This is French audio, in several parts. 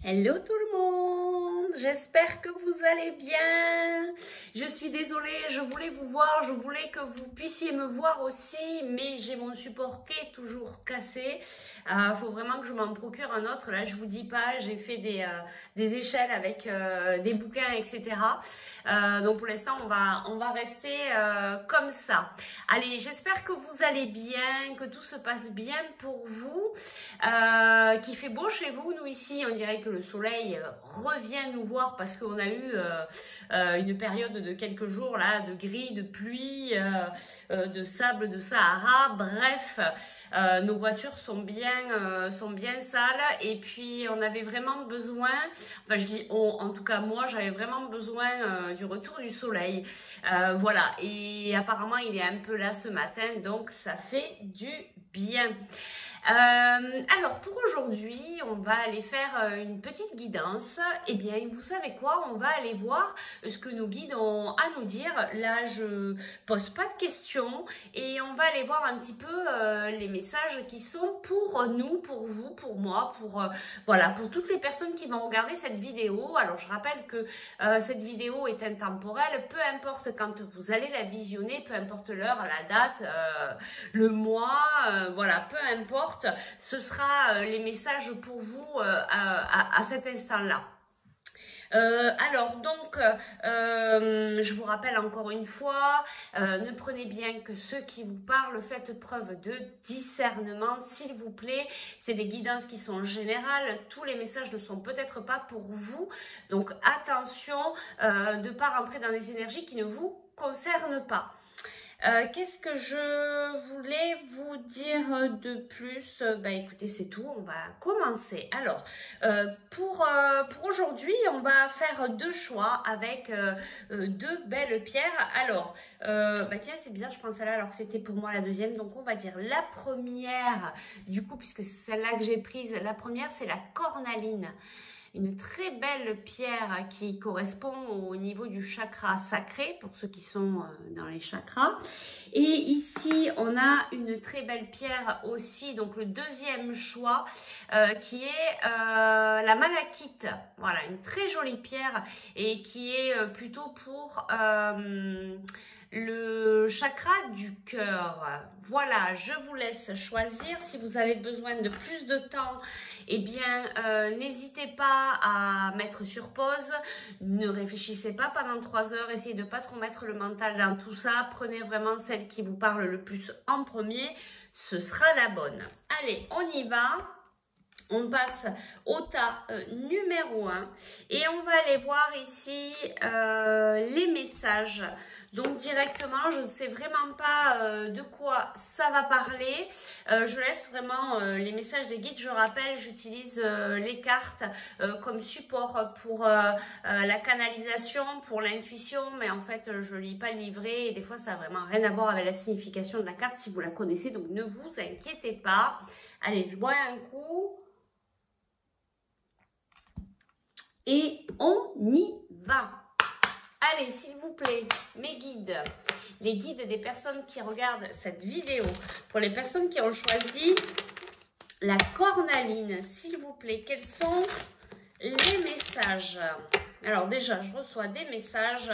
Hello tout le monde, j'espère que vous allez bien. Je suis désolée, je voulais vous voir, je voulais que vous puissiez me voir aussi, mais j'ai mon support qui est toujours cassé. Faut vraiment que je m'en procure un autre. Là, je vous dis pas, j'ai fait des échelles avec des bouquins, etc. Donc pour l'instant, on va rester comme ça. Allez, j'espère que vous allez bien, que tout se passe bien pour vous, qu'il fait beau chez vous. Nous ici, on dirait que le soleil revient nous voir parce qu'on a eu une période de quelques jours là de gris, de pluie, de sable, de Sahara. Bref, nos voitures sont bien sales et puis on avait vraiment besoin, enfin je dis on, en tout cas moi j'avais vraiment besoin du retour du soleil. Voilà, et apparemment il est un peu là ce matin, donc ça fait du bien. Alors pour aujourd'hui, on va aller faire une petite guidance. Eh bien, vous savez quoi? On va aller voir ce que nos guides ont à nous dire. Là, je pose pas de questions et on va aller voir un petit peu les messages qui sont pour nous, pour vous, pour moi, voilà, pour toutes les personnes qui vont regarder cette vidéo. Alors, je rappelle que cette vidéo est intemporelle, peu importe quand vous allez la visionner, peu importe l'heure, la date, le mois, voilà, peu importe. Ce sera les messages pour vous à cet instant-là. Alors donc, je vous rappelle encore une fois, ne prenez bien que ceux qui vous parlent, faites preuve de discernement, s'il vous plaît. C'est des guidances qui sont générales, tous les messages ne sont peut-être pas pour vous, donc attention de ne pas rentrer dans des énergies qui ne vous concernent pas. Qu'est-ce que je voulais vous dire de plus? Bah écoutez, c'est tout, on va commencer. Alors, pour aujourd'hui, on va faire deux choix avec deux belles pierres. Alors, bah tiens, c'est bizarre, je pense à là alors que c'était pour moi la deuxième. Donc, on va dire la première, du coup, puisque c'est celle-là que j'ai prise. La première, c'est la cornaline. Une très belle pierre qui correspond au niveau du chakra sacré, pour ceux qui sont dans les chakras. Et ici, on a une très belle pierre aussi, donc le deuxième choix, qui est la malachite. Voilà, une très jolie pierre et qui est plutôt pour le chakra du cœur. Voilà, je vous laisse choisir. Si vous avez besoin de plus de temps, eh bien, n'hésitez pas à mettre sur pause. Ne réfléchissez pas pendant 3 heures. Essayez de ne pas trop mettre le mental dans tout ça. Prenez vraiment celle qui vous parle le plus en premier. Ce sera la bonne. Allez, on y va. On passe au tas numéro 1 et on va aller voir ici les messages. Donc directement, je ne sais vraiment pas de quoi ça va parler. Je laisse vraiment les messages des guides. Je rappelle, j'utilise les cartes comme support pour la canalisation, pour l'intuition. Mais en fait, je ne lis pas le livret et des fois, ça n'a vraiment rien à voir avec la signification de la carte si vous la connaissez. Donc ne vous inquiétez pas. Allez, je bois un coup. Et on y va. Allez, s'il vous plaît, mes guides, les guides des personnes qui regardent cette vidéo, pour les personnes qui ont choisi la cornaline, s'il vous plaît, quels sont les messages? Alors déjà, je reçois des messages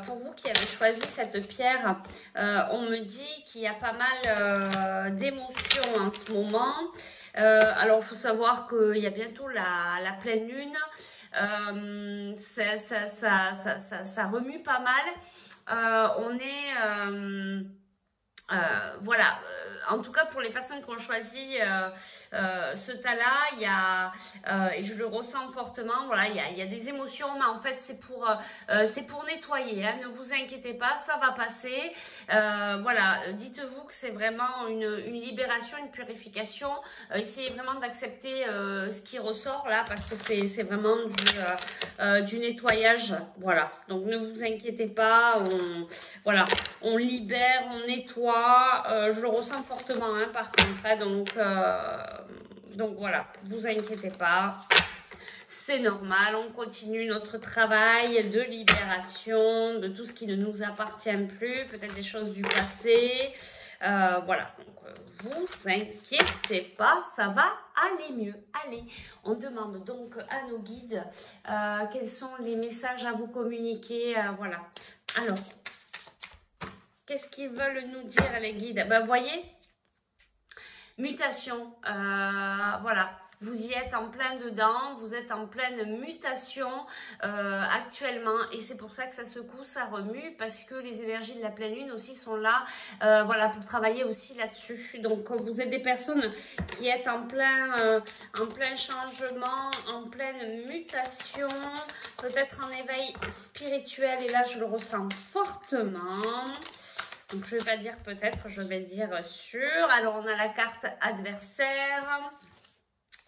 pour vous qui avez choisi cette pierre. On me dit qu'il y a pas mal d'émotions en ce moment. Alors, il faut savoir qu'il y a bientôt la pleine lune. Ça remue pas mal. On est... voilà, en tout cas pour les personnes qui ont choisi ce tas-là, il y a, et je le ressens fortement, voilà, il y a des émotions, mais en fait c'est pour nettoyer, hein, ne vous inquiétez pas, ça va passer. Voilà, dites-vous que c'est vraiment une libération, une purification. Essayez vraiment d'accepter ce qui ressort là, parce que c'est vraiment du nettoyage, voilà. Donc ne vous inquiétez pas, voilà, on libère, on nettoie. Je le ressens fortement hein, par contre, hein, donc voilà, vous inquiétez pas, c'est normal, on continue notre travail de libération de tout ce qui ne nous appartient plus, peut-être des choses du passé, Voilà, donc vous inquiétez pas, ça va aller mieux. Allez, on demande donc à nos guides quels sont les messages à vous communiquer. Voilà, alors, qu'est-ce qu'ils veulent nous dire les guides? Ben, vous voyez, mutation, voilà. Vous y êtes en plein dedans, vous êtes en pleine mutation actuellement et c'est pour ça que ça secoue, ça remue parce que les énergies de la pleine lune aussi sont là, voilà, pour travailler aussi là-dessus. Donc vous êtes des personnes qui êtes en plein changement, en pleine mutation, peut-être en éveil spirituel et là je le ressens fortement. Donc je ne vais pas dire peut-être, je vais dire sûr. Alors on a la carte adversaire.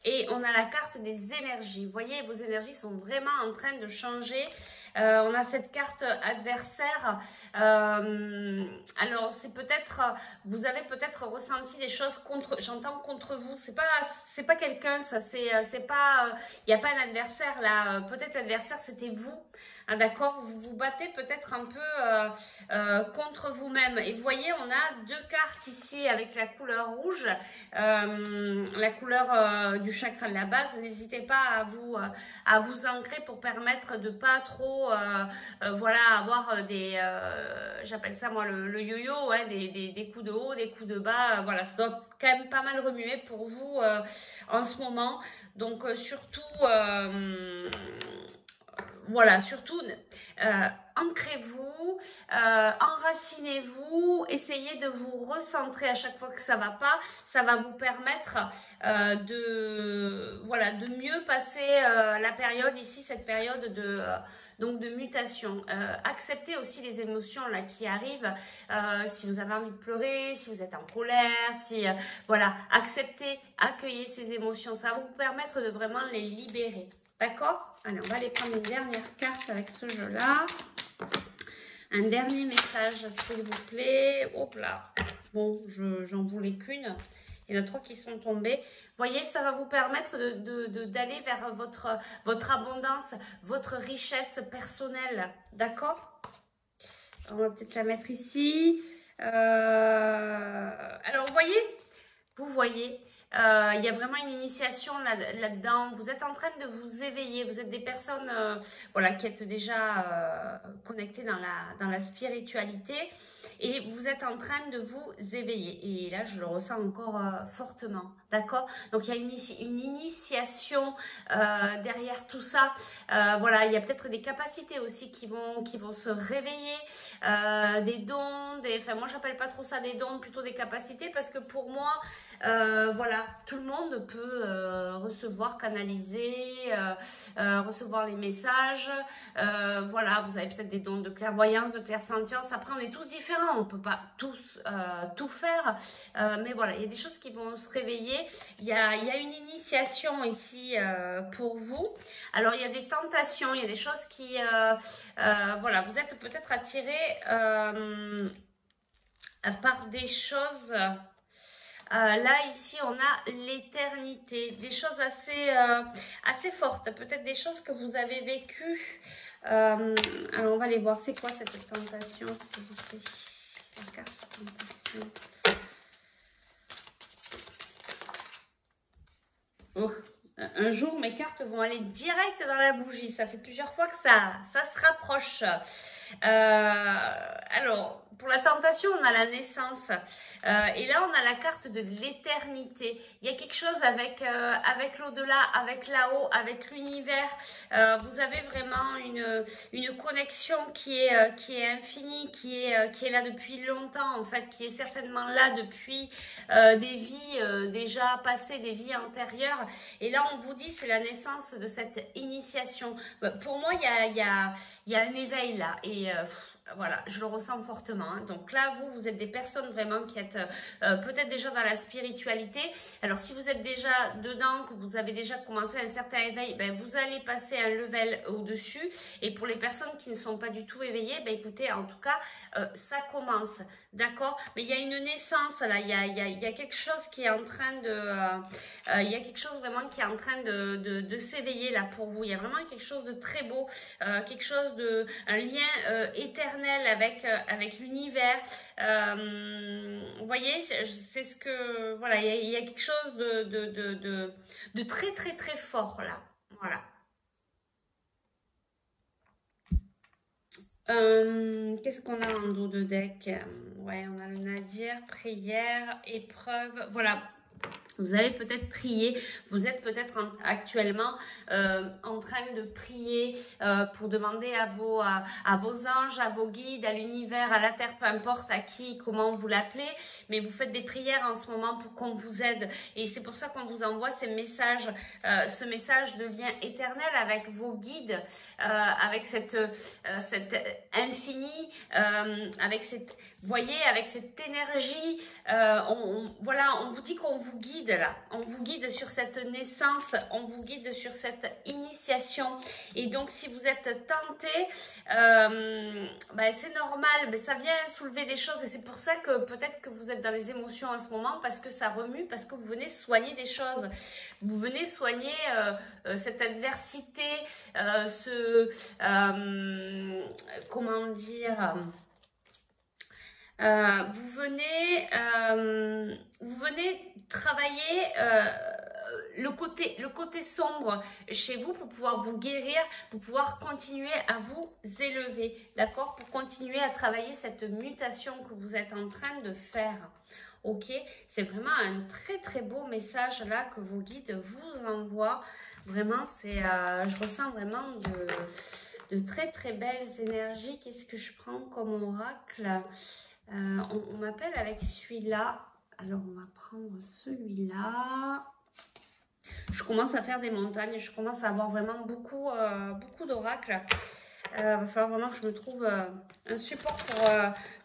Et on a la carte des énergies. Vous voyez, vos énergies sont vraiment en train de changer. On a cette carte adversaire. Alors, c'est peut-être, vous avez peut-être ressenti des choses contre, j'entends contre vous. C'est pas quelqu'un, ça, c'est pas, il n'y a pas un adversaire là. Peut-être l'adversaire, c'était vous. Ah, d'accord, vous vous battez peut-être un peu contre vous-même. Et vous voyez, on a deux cartes ici avec la couleur rouge, la couleur du chakra de la base. N'hésitez pas à vous ancrer pour permettre de pas trop, voilà, avoir des, j'appelle ça moi le yo-yo, ouais, des coups de haut, des coups de bas. Voilà, ça doit quand même pas mal remuer pour vous en ce moment. Donc surtout... voilà, surtout, ancrez-vous, enracinez-vous, essayez de vous recentrer à chaque fois que ça va pas. Ça va vous permettre voilà, de mieux passer la période ici, cette période donc de mutation. Acceptez aussi les émotions là qui arrivent. Si vous avez envie de pleurer, si vous êtes en colère, si voilà, acceptez, accueillez ces émotions. Ça va vous permettre de vraiment les libérer. D'accord? Allez, on va aller prendre une dernière carte avec ce jeu-là. Un dernier message, s'il vous plaît. Hop là. Bon, j'en voulais qu'une. Il y en a trois qui sont tombés. Vous voyez, ça va vous permettre d'aller vers votre abondance, votre richesse personnelle. D'accord? On va peut-être la mettre ici. Alors, vous voyez, il y a vraiment une initiation là-dedans. Vous êtes en train de vous éveiller. Vous êtes des personnes voilà, qui êtes déjà connectées dans la spiritualité. Et vous êtes en train de vous éveiller. Et là, je le ressens encore fortement. D'accord? Donc, il y a une initiation derrière tout ça. Voilà, il y a peut-être des capacités aussi qui vont se réveiller. Des dons, enfin, moi, j'appelle pas trop ça des dons, plutôt des capacités. Parce que pour moi, voilà, tout le monde peut recevoir, canaliser, recevoir les messages. Voilà, vous avez peut-être des dons de clairvoyance, de clairsentience. Après, on est tous différents. On ne peut pas tous tout faire. Mais voilà, il y a des choses qui vont se réveiller. Il y a une initiation ici pour vous. Alors, il y a des tentations, il y a des choses qui... voilà, vous êtes peut-être attirés par des choses... là, ici, on a l'éternité, des choses assez fortes, peut-être des choses que vous avez vécues. Alors, on va aller voir, c'est quoi cette tentation, s'il vous plaît? La carte tentation. Oh, un jour, mes cartes vont aller direct dans la bougie. Ça fait plusieurs fois que ça se rapproche. Alors, pour la tentation, on a la naissance. Et là, on a la carte de l'éternité. Il y a quelque chose avec l'au-delà, avec là-haut, avec l'univers. Vous avez vraiment une connexion qui est infinie, qui est là depuis longtemps, en fait, qui est certainement là depuis des vies déjà passées, des vies antérieures. Et là, on vous dit, c'est la naissance de cette initiation. Pour moi, il y a un éveil là. Et voilà, je le ressens fortement. Hein. Donc là, vous êtes des personnes vraiment qui êtes peut-être déjà dans la spiritualité. Alors, si vous êtes déjà dedans, que vous avez déjà commencé un certain éveil, ben, vous allez passer un level au-dessus. Et pour les personnes qui ne sont pas du tout éveillées, ben, écoutez, en tout cas, ça commence. D'accord? Mais il y a une naissance là. Il y a quelque chose qui est en train de... il y a quelque chose vraiment qui est en train de s'éveiller là pour vous. Il y a vraiment quelque chose de très beau. Quelque chose de... Un lien éternel éternel avec l'univers. Vous voyez, c'est ce que... Voilà, il y a quelque chose de très, très, très fort là. Voilà. Qu'est-ce qu'on a en dos de deck? Ouais, on a le Nadir, prière, épreuve. Voilà. Vous avez peut-être prié, vous êtes peut-être actuellement en train de prier pour demander à vos anges, à vos guides, à l'univers, à la terre, peu importe à qui, comment vous l'appelez, mais vous faites des prières en ce moment pour qu'on vous aide. Et c'est pour ça qu'on vous envoie ces messages, ce message de lien éternel avec vos guides, avec cette infini, avec cette, voyez, avec cette énergie. Voilà, on vous dit qu'on vous guide là, on vous guide sur cette naissance, on vous guide sur cette initiation. Et donc si vous êtes tenté, c'est normal, mais ça vient soulever des choses et c'est pour ça que peut-être que vous êtes dans les émotions en ce moment, parce que ça remue, parce que vous venez soigner des choses, vous venez soigner cette adversité, comment dire, vous venez travailler le côté sombre chez vous pour pouvoir vous guérir, pour pouvoir continuer à vous élever, d'accord? Pour continuer à travailler cette mutation que vous êtes en train de faire. Ok, c'est vraiment un très très beau message là que vos guides vous envoient. Vraiment, c'est, je ressens vraiment de très très belles énergies. Qu'est-ce que je prends comme oracle? On m'appelle avec celui-là. Alors, on va prendre celui-là. Je commence à faire des montagnes. Je commence à avoir vraiment beaucoup d'oracles. Va falloir vraiment que je me trouve un support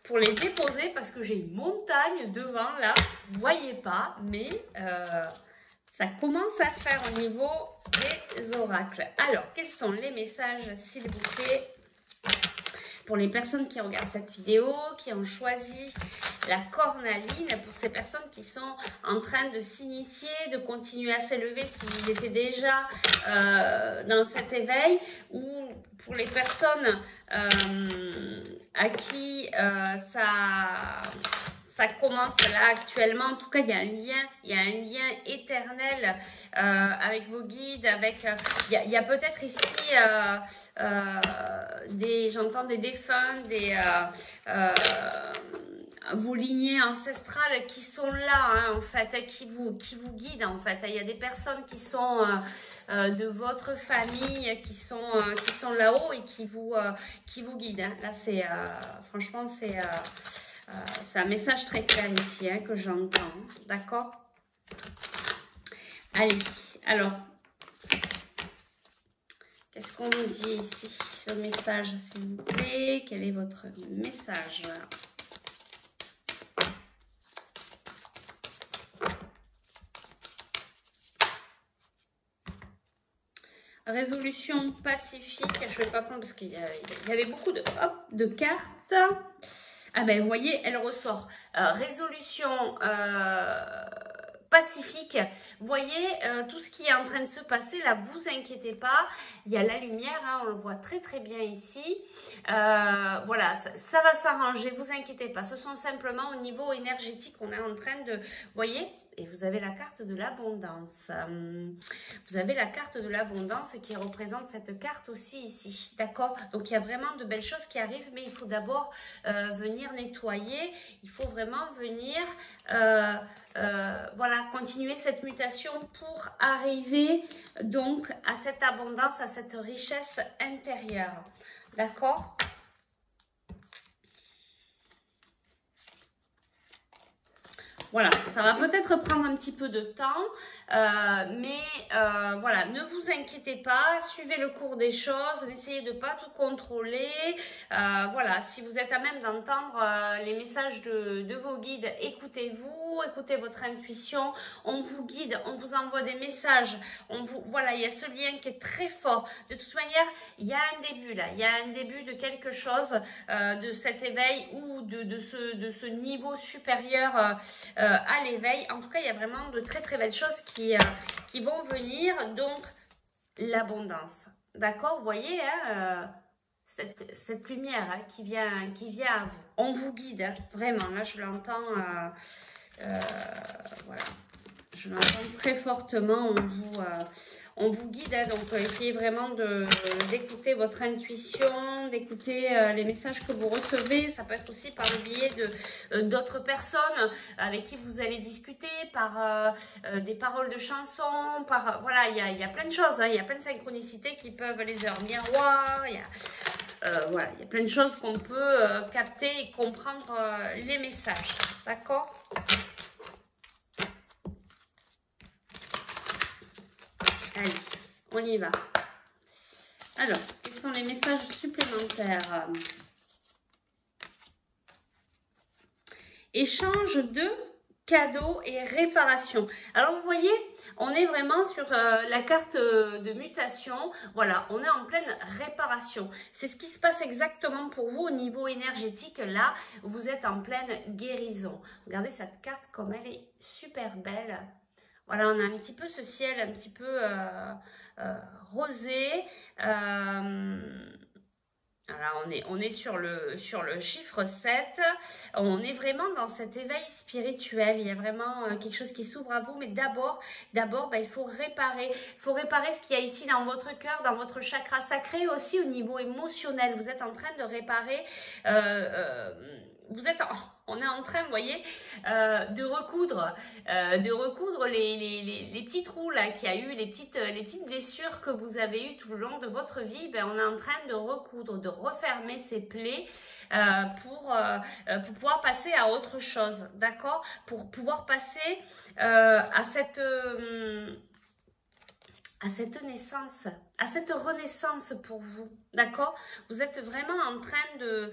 pour les déposer parce que j'ai une montagne devant là. Vous ne voyez pas, mais ça commence à faire au niveau des oracles. Alors, quels sont les messages, s'il vous plaît, pour les personnes qui regardent cette vidéo, qui ont choisi la cornaline, pour ces personnes qui sont en train de s'initier, de continuer à s'élever s'ils étaient déjà dans cet éveil, ou pour les personnes à qui ça commence là actuellement. En tout cas, il y a un lien éternel avec vos guides, avec il y a peut-être ici j'entends des défunts, vos lignées ancestrales qui sont là, hein, en fait, qui vous guident, en fait. Il y a des personnes qui sont de votre famille, qui sont là-haut et qui vous guident. Hein. Là, c'est franchement, c'est un message très clair ici, hein, que j'entends. D'accord? Allez, alors, qu'est-ce qu'on nous dit ici? Le message, s'il vous plaît. Quel est votre message? Résolution pacifique. Je ne vais pas prendre parce qu'il y avait beaucoup de cartes. Ah ben, vous voyez, elle ressort. Résolution pacifique. Vous voyez, tout ce qui est en train de se passer, là, vous inquiétez pas. Il y a la lumière, hein, on le voit très très bien ici. Voilà, ça va s'arranger, vous inquiétez pas. Ce sont simplement au niveau énergétique, on est en train de... Vous voyez ? Et vous avez la carte de l'abondance. Vous avez la carte de l'abondance qui représente cette carte aussi ici. D'accord? Donc, il y a vraiment de belles choses qui arrivent, mais il faut d'abord venir nettoyer. Il faut vraiment venir, voilà, continuer cette mutation pour arriver donc à cette abondance, à cette richesse intérieure. D'accord? Voilà, ça va peut-être prendre un petit peu de temps, mais voilà, ne vous inquiétez pas, suivez le cours des choses, n'essayez de pas tout contrôler. Voilà, si vous êtes à même d'entendre les messages de vos guides, écoutez-vous, écoutez votre intuition, on vous guide, on vous envoie des messages, voilà, il y a ce lien qui est très fort. De toute manière, il y a un début là, il y a un début de quelque chose, de cet éveil ou de ce niveau supérieur à l'éveil. En tout cas, il y a vraiment de très très belles choses qui vont venir, donc l'abondance. D'accord, vous voyez, hein, cette lumière hein, qui vient à vous. On vous guide, hein, vraiment. Là, je l'entends, voilà. Je l'entends très fortement. On vous guide, hein, donc essayez vraiment d'écouter votre intuition, d'écouter les messages que vous recevez. Ça peut être aussi par le biais d'autres personnes avec qui vous allez discuter, par des paroles de chansons, voilà, il y a plein de choses, hein, il y a plein de synchronicités qui peuvent, les heures miroirs, voilà, il y a plein de choses qu'on peut capter et comprendre les messages, d'accord? Allez, on y va. Alors, quels sont les messages supplémentaires? Échange de cadeaux et réparation. Alors, vous voyez, on est vraiment sur la carte de mutation. Voilà, on est en pleine réparation. C'est ce qui se passe exactement pour vous au niveau énergétique. Là, vous êtes en pleine guérison. Regardez cette carte comme elle est super belle. Voilà, on a un petit peu ce ciel un petit peu rosé. Voilà, on est sur le chiffre 7. On est vraiment dans cet éveil spirituel. Il y a vraiment quelque chose qui s'ouvre à vous. Mais d'abord, il faut réparer. Il faut réparer ce qu'il y a ici dans votre cœur, dans votre chakra sacré, aussi au niveau émotionnel. Vous êtes en train de réparer... on est en train, vous voyez, de recoudre les petits trous là qu'il y a eu, les petites blessures que vous avez eues tout le long de votre vie. Ben, on est en train de recoudre, de refermer ces plaies pour pouvoir passer à autre chose, d'accord? Pour pouvoir passer à cette naissance, à cette renaissance pour vous, d'accord? Vous êtes vraiment en train de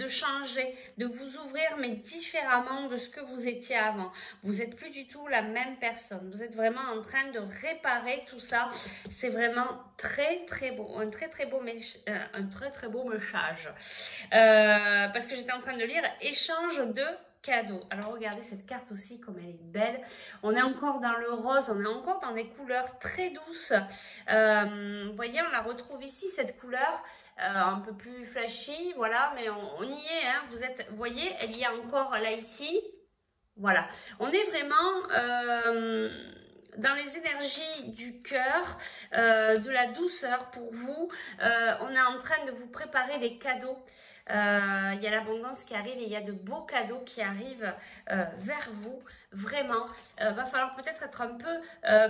changer, de vous ouvrir, mais différemment de ce que vous étiez avant. Vous n'êtes plus du tout la même personne. Vous êtes vraiment en train de réparer tout ça. C'est vraiment très, très beau. Un très, très beau message. Parce que j'étais en train de lire « Échange de... cadeau ». Alors regardez cette carte aussi comme elle est belle. On est encore dans le rose, on est encore dans des couleurs très douces. Vous voyez, on la retrouve ici, cette couleur un peu plus flashy, voilà, mais on y est, hein. Vous voyez, elle y est encore là ici. Voilà, on est vraiment dans les énergies du cœur, de la douceur pour vous. On est en train de vous préparer des cadeaux. Il y a l'abondance qui arrive et il y a de beaux cadeaux qui arrivent vers vous, vraiment. Va falloir peut-être être un peu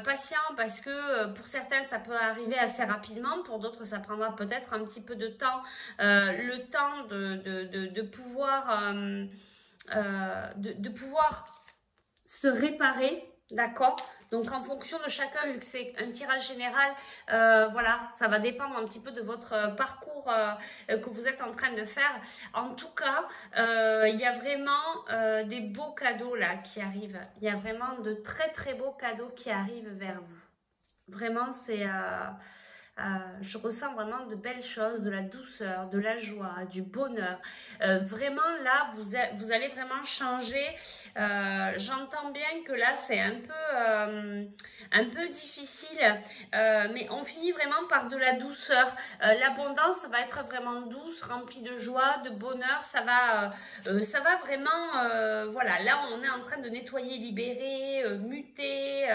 patient parce que pour certains ça peut arriver assez rapidement, pour d'autres ça prendra peut-être un petit peu de temps, le temps de pouvoir se réparer. D'accord? Donc en fonction de chacun, vu que c'est un tirage général, voilà, ça va dépendre un petit peu de votre parcours que vous êtes en train de faire. En tout cas, il y a vraiment des beaux cadeaux là qui arrivent. Il y a vraiment de très très beaux cadeaux qui arrivent vers vous. Vraiment, c'est... je ressens vraiment de belles choses, de la douceur, de la joie, du bonheur. Vraiment là, vous allez vraiment changer. J'entends bien que là, c'est un peu difficile, mais on finit vraiment par de la douceur. L'abondance va être vraiment douce, remplie de joie, de bonheur. Ça va vraiment, voilà, là, on est en train de nettoyer, libérer, muter,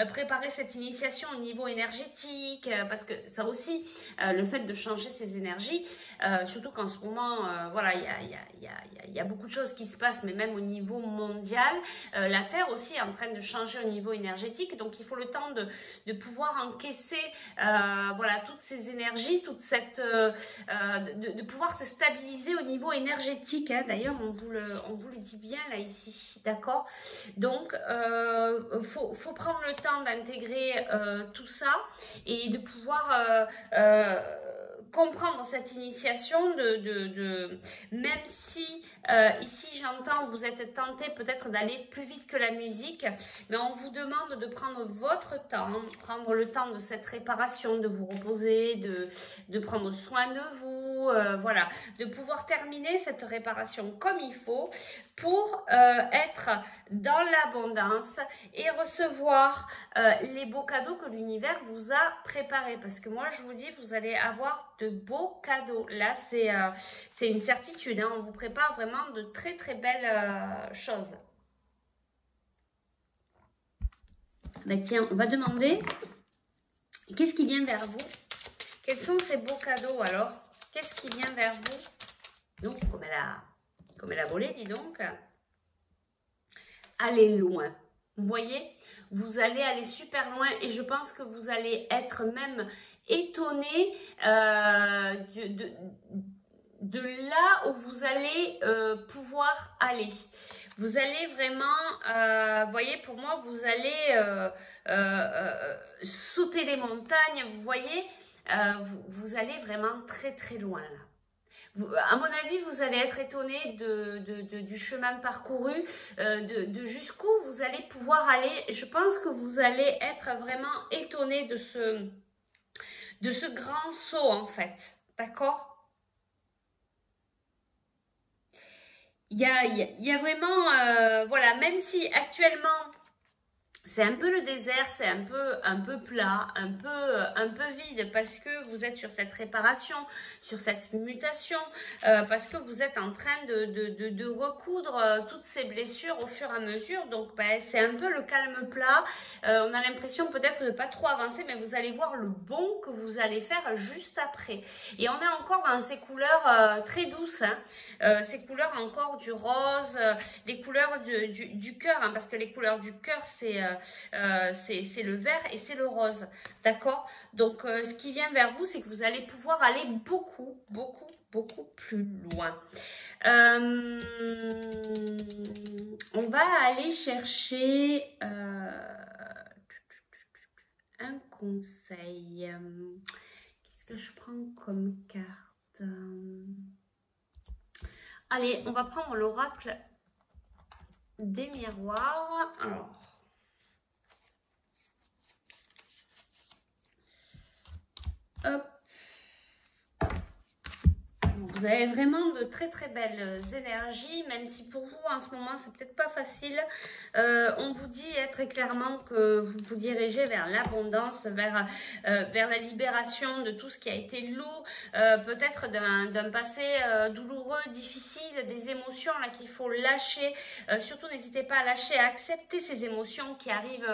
préparer cette initiation au niveau énergétique, parce que ça aussi, le fait de changer ses énergies, surtout qu'en ce moment, voilà, il y a beaucoup de choses qui se passent, mais même au niveau mondial, la Terre aussi est en train de changer au niveau énergétique, donc il faut le temps de pouvoir encaisser, voilà, toutes ces énergies, toute cette, de pouvoir se stabiliser au niveau énergétique, hein. D'ailleurs, on vous le dit bien là ici, d'accord? Donc, faut prendre le temps d'intégrer tout ça et de pouvoir comprendre cette initiation même si ici j'entends vous êtes tenté peut-être d'aller plus vite que la musique, mais on vous demande de prendre votre temps, prendre le temps de cette réparation, de vous reposer, de prendre soin de vous, voilà, de pouvoir terminer cette réparation comme il faut pour être dans l'abondance et recevoir les beaux cadeaux que l'univers vous a préparés. Parce que moi, je vous dis, vous allez avoir de beaux cadeaux. Là, c'est une certitude, hein. On vous prépare vraiment de très, très belles choses. Ben tiens, on va demander, qu'est-ce qui vient vers vous? Quels sont ces beaux cadeaux alors? Qu'est-ce qui vient vers vous? Donc, comme elle a volé, dis donc. Allez loin. Vous voyez, vous allez aller super loin et je pense que vous allez être même étonné de là où vous allez pouvoir aller. Vous allez vraiment, vous voyez, pour moi, vous allez sauter les montagnes, vous voyez, vous allez vraiment très très loin là. À mon avis, vous allez être étonné du chemin parcouru, de jusqu'où vous allez pouvoir aller. Je pense que vous allez être vraiment étonné de ce grand saut en fait. D'accord? Il y a vraiment, voilà, même si actuellement, c'est un peu le désert, c'est un peu plat, un peu vide parce que vous êtes sur cette réparation, sur cette mutation, parce que vous êtes en train de recoudre toutes ces blessures au fur et à mesure. Donc, ben, c'est un peu le calme plat. On a l'impression peut-être de ne pas trop avancer, mais vous allez voir le bon que vous allez faire juste après. Et on est encore dans ces couleurs très douces, hein, ces couleurs encore du rose, les couleurs du cœur, hein, parce que les couleurs du cœur, c'est le vert et c'est le rose, d'accord? Donc, ce qui vient vers vous, c'est que vous allez pouvoir aller beaucoup plus loin. On va aller chercher un conseil. Qu'est-ce que je prends comme carte? Allez, on va prendre l'oracle des miroirs. Alors, hop. Vous avez vraiment de très très belles énergies, même si pour vous en ce moment c'est peut-être pas facile. On vous dit très clairement que vous vous dirigez vers l'abondance, vers la libération de tout ce qui a été lourd, peut-être d'un passé douloureux, difficile, des émotions là qu'il faut lâcher. Surtout n'hésitez pas à lâcher, à accepter ces émotions qui arrivent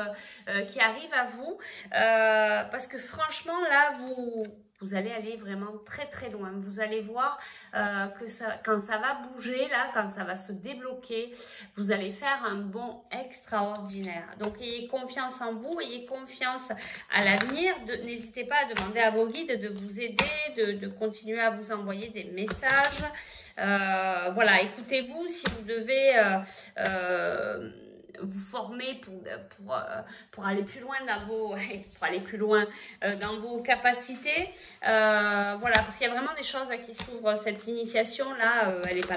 à vous, parce que franchement là vous allez aller vraiment très très loin. Vous allez voir que quand ça va bouger, là, quand ça va se débloquer, vous allez faire un bond extraordinaire. Donc, ayez confiance en vous, ayez confiance à l'avenir. N'hésitez pas à demander à vos guides de vous aider, de continuer à vous envoyer des messages. Voilà, écoutez-vous si vous devez vous former pour aller plus loin dans vos capacités, voilà, parce qu'il y a vraiment des choses qui s'ouvrent. Cette initiation là, elle est pas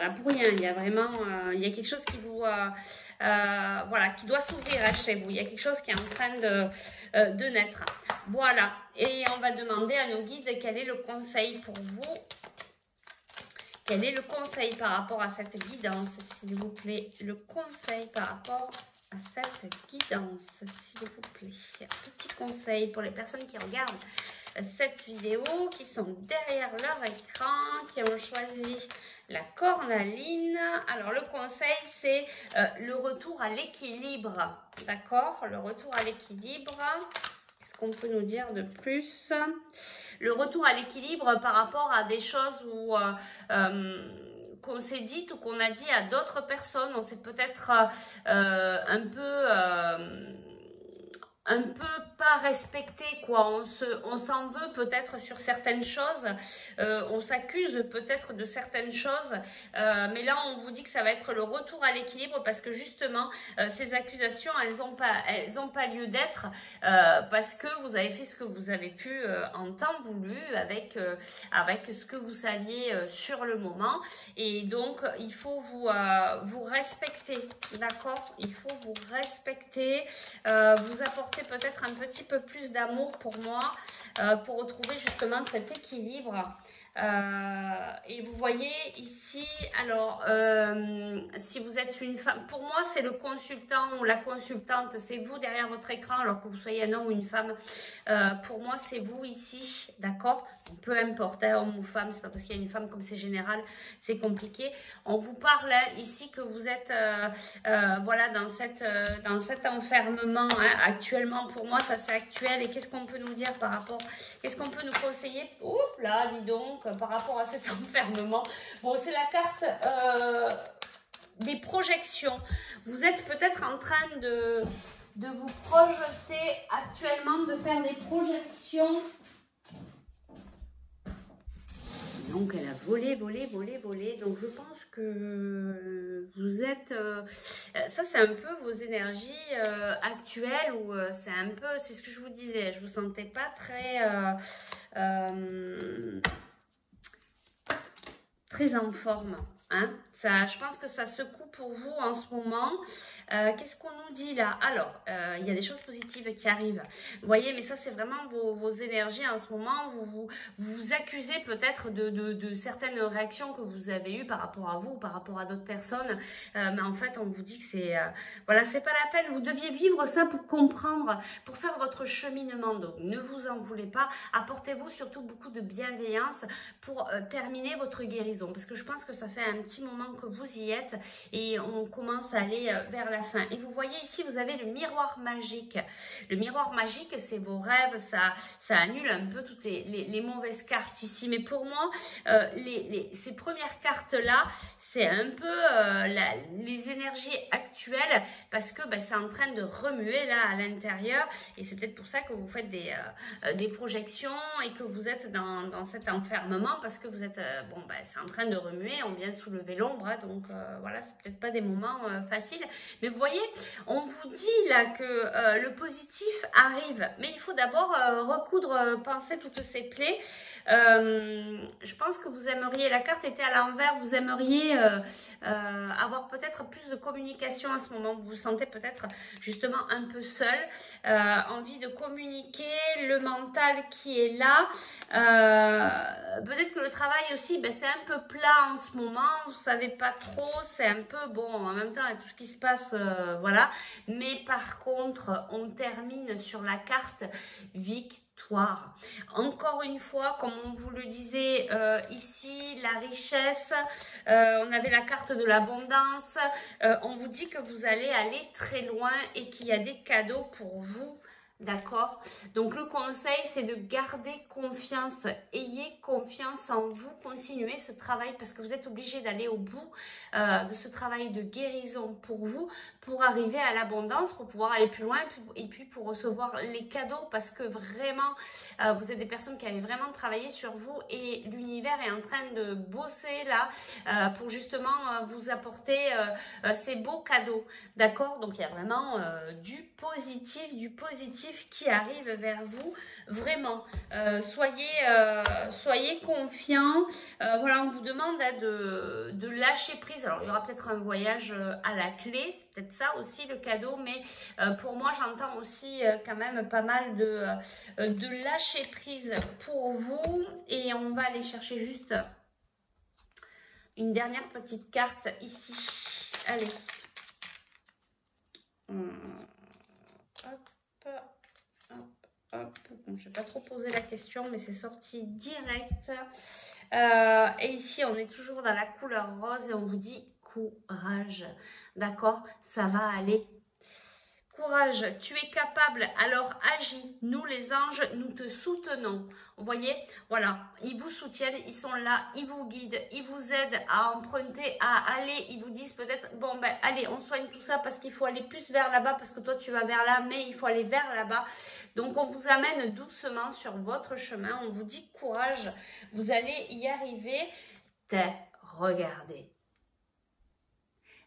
là pour rien. Il y a vraiment il y a quelque chose qui vous voilà, qui doit s'ouvrir chez vous. Il y a quelque chose qui est en train de naître. Voilà, et on va demander à nos guides quel est le conseil pour vous. Quel est le conseil par rapport à cette guidance, s'il vous plaît? Le conseil par rapport à cette guidance, s'il vous plaît. Petit conseil pour les personnes qui regardent cette vidéo, qui sont derrière leur écran, qui ont choisi la cornaline. Alors, le conseil, c'est le retour à l'équilibre. D'accord? Le retour à l'équilibre. Qu'est-ce qu'on peut nous dire de plus? Le retour à l'équilibre par rapport à des choses où qu'on s'est dites ou qu'on a dit à d'autres personnes. On s'est peut-être un peu pas respecté, quoi. On s'en veut peut-être sur certaines choses, on s'accuse peut-être de certaines choses, mais là on vous dit que ça va être le retour à l'équilibre, parce que justement ces accusations elles ont pas lieu d'être, parce que vous avez fait ce que vous avez pu en temps voulu, avec ce que vous saviez sur le moment, et donc il faut vous respecter, d'accord? Il faut vous respecter, vous apporter peut-être un petit peu plus d'amour pour moi, pour retrouver justement cet équilibre. Et vous voyez ici, alors, si vous êtes une femme, pour moi, c'est le consultant ou la consultante, c'est vous derrière votre écran, alors que vous soyez un homme ou une femme. Pour moi, c'est vous ici, d'accord? Peu importe, hein, homme ou femme, c'est pas parce qu'il y a une femme comme c'est général, c'est compliqué. On vous parle hein, ici que vous êtes voilà, dans cet enfermement. Hein. Actuellement, pour moi, ça c'est actuel. Et qu'est-ce qu'on peut nous dire par rapport, qu'est-ce qu'on peut nous conseiller? Oups là, dis donc, par rapport à cet enfermement. Bon, c'est la carte des projections. Vous êtes peut-être en train de vous projeter actuellement, de faire des projections. Donc, elle a volé. Donc, je pense que vous êtes... ça, c'est un peu vos énergies actuelles ou c'est un peu... C'est ce que je vous disais. Je ne vous sentais pas très... très en forme. Hein, ça, je pense que ça secoue pour vous en ce moment. Qu'est-ce qu'on nous dit là? Alors, il y a des choses positives qui arrivent. Vous voyez, mais ça, c'est vraiment vos énergies en ce moment. Vous accusez peut-être de certaines réactions que vous avez eues par rapport à vous ou par rapport à d'autres personnes. Mais en fait, on vous dit que c'est... voilà, c'est pas la peine. Vous deviez vivre ça pour comprendre, pour faire votre cheminement. Donc, ne vous en voulez pas. Apportez-vous surtout beaucoup de bienveillance pour terminer votre guérison. Parce que je pense que ça fait un petit moment que vous y êtes et on commence à aller vers la fin. Et vous voyez ici, vous avez le miroir magique. Le miroir magique, c'est vos rêves, ça annule un peu toutes les mauvaises cartes ici. Mais pour moi, ces premières cartes-là, c'est un peu les énergies actuelles parce que c'est en train de remuer là à l'intérieur et c'est peut-être pour ça que vous faites des projections et que vous êtes dans cet enfermement parce que vous êtes, c'est en train de remuer, on vient soulever l'ombre, hein, donc voilà, c'est peut-être pas des moments faciles, mais vous voyez, on vous dit là que le positif arrive, mais il faut d'abord recoudre, penser toutes ces plaies. Je pense que vous aimeriez, la carte était à l'envers, vous aimeriez avoir peut-être plus de communication à ce moment, vous vous sentez peut-être justement un peu seul, envie de communiquer, le mental qui est là, peut-être que le travail aussi, c'est un peu plat en ce moment, vous savez pas trop, c'est un peu bon, en même temps, tout ce qui se passe, voilà, mais par contre, on termine sur la carte victoire. Encore une fois, comme on vous le disait ici, la richesse, on avait la carte de l'abondance, on vous dit que vous allez aller très loin et qu'il y a des cadeaux pour vous. D'accord? Donc le conseil, c'est de garder confiance. Ayez confiance en vous. Continuez ce travail parce que vous êtes obligé d'aller au bout de ce travail de guérison pour vous, pour arriver à l'abondance, pour pouvoir aller plus loin et puis pour recevoir les cadeaux parce que vraiment, vous êtes des personnes qui avaient vraiment travaillé sur vous et l'univers est en train de bosser là pour justement vous apporter ces beaux cadeaux. D'accord? Donc il y a vraiment du positif qui arrive vers vous, vraiment. Soyez confiants. Voilà, on vous demande de lâcher prise. Alors, il y aura peut-être un voyage à la clé, c'est peut-être ça aussi le cadeau, mais pour moi, j'entends aussi quand même pas mal de lâcher prise pour vous. Et on va aller chercher juste une dernière petite carte ici. Allez. Hop. Bon, je ne vais pas trop poser la question, mais c'est sorti direct. Et ici, on est toujours dans la couleur rose et on vous dit courage. D'accord? Ça va aller. Courage, tu es capable, alors agis. Nous, les anges, nous te soutenons. Vous voyez, voilà, ils vous soutiennent, ils sont là, ils vous guident, ils vous aident à emprunter, à aller. Ils vous disent peut-être, bon, allez, on soigne tout ça parce qu'il faut aller plus vers là-bas, parce que toi, tu vas vers là, mais il faut aller vers là-bas. Donc, on vous amène doucement sur votre chemin. On vous dit courage, vous allez y arriver. Regardez.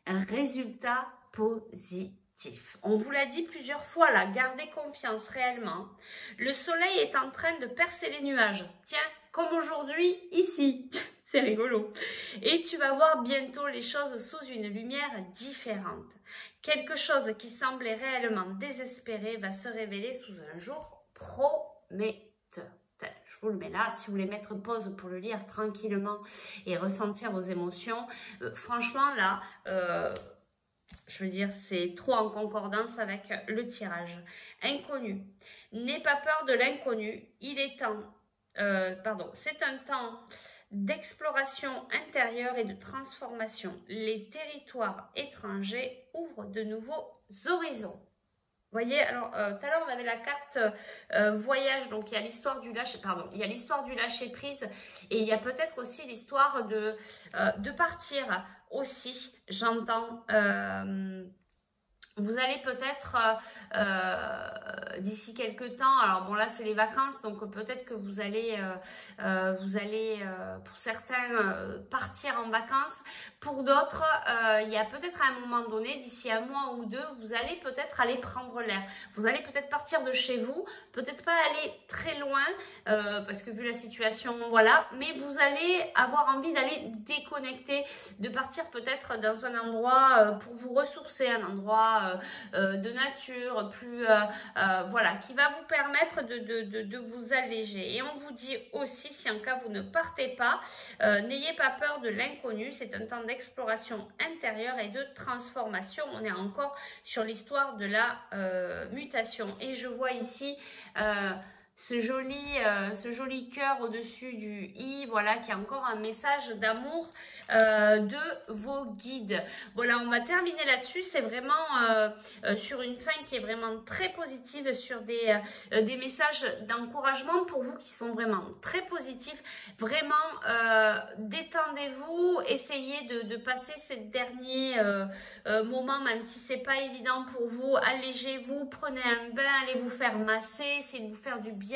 Un résultat positif. On vous l'a dit plusieurs fois là, gardez confiance réellement. Le soleil est en train de percer les nuages. Tiens, comme aujourd'hui, ici. C'est rigolo. Et tu vas voir bientôt les choses sous une lumière différente. Quelque chose qui semblait réellement désespéré va se révéler sous un jour prometteur. Je vous le mets là. Si vous voulez mettre pause pour le lire tranquillement et ressentir vos émotions, franchement là, je veux dire, c'est trop en concordance avec le tirage. Inconnu. N'aie pas peur de l'inconnu. Il est temps, c'est un temps d'exploration intérieure et de transformation. Les territoires étrangers ouvrent de nouveaux horizons. Vous voyez, alors tout à l'heure on avait la carte voyage, donc il y a l'histoire du lâcher prise et il y a peut-être aussi l'histoire de partir aussi, j'entends. Vous allez peut-être, d'ici quelques temps, alors bon là c'est les vacances, donc peut-être que vous allez pour certains, partir en vacances. Pour d'autres, il y a peut-être à un moment donné, d'ici un mois ou deux, vous allez peut-être aller prendre l'air. Vous allez peut-être partir de chez vous, peut-être pas aller très loin, parce que vu la situation, voilà, mais vous allez avoir envie d'aller déconnecter, de partir peut-être dans un endroit pour vous ressourcer, un endroit de nature, plus voilà, qui va vous permettre de vous alléger. Et on vous dit aussi, si en cas vous ne partez pas, n'ayez pas peur de l'inconnu, c'est un temps d'exploration intérieure et de transformation. On est encore sur l'histoire de la mutation. Et je vois ici ce joli cœur au-dessus du i, voilà, qui est encore un message d'amour de vos guides. Voilà, on va terminer là-dessus. C'est vraiment sur une fin qui est vraiment très positive, sur des messages d'encouragement pour vous qui sont vraiment très positifs. Vraiment, détendez-vous, essayez de passer ces derniers moments, même si c'est pas évident pour vous. Allégez-vous, prenez un bain, allez vous faire masser, essayez de vous faire du bien.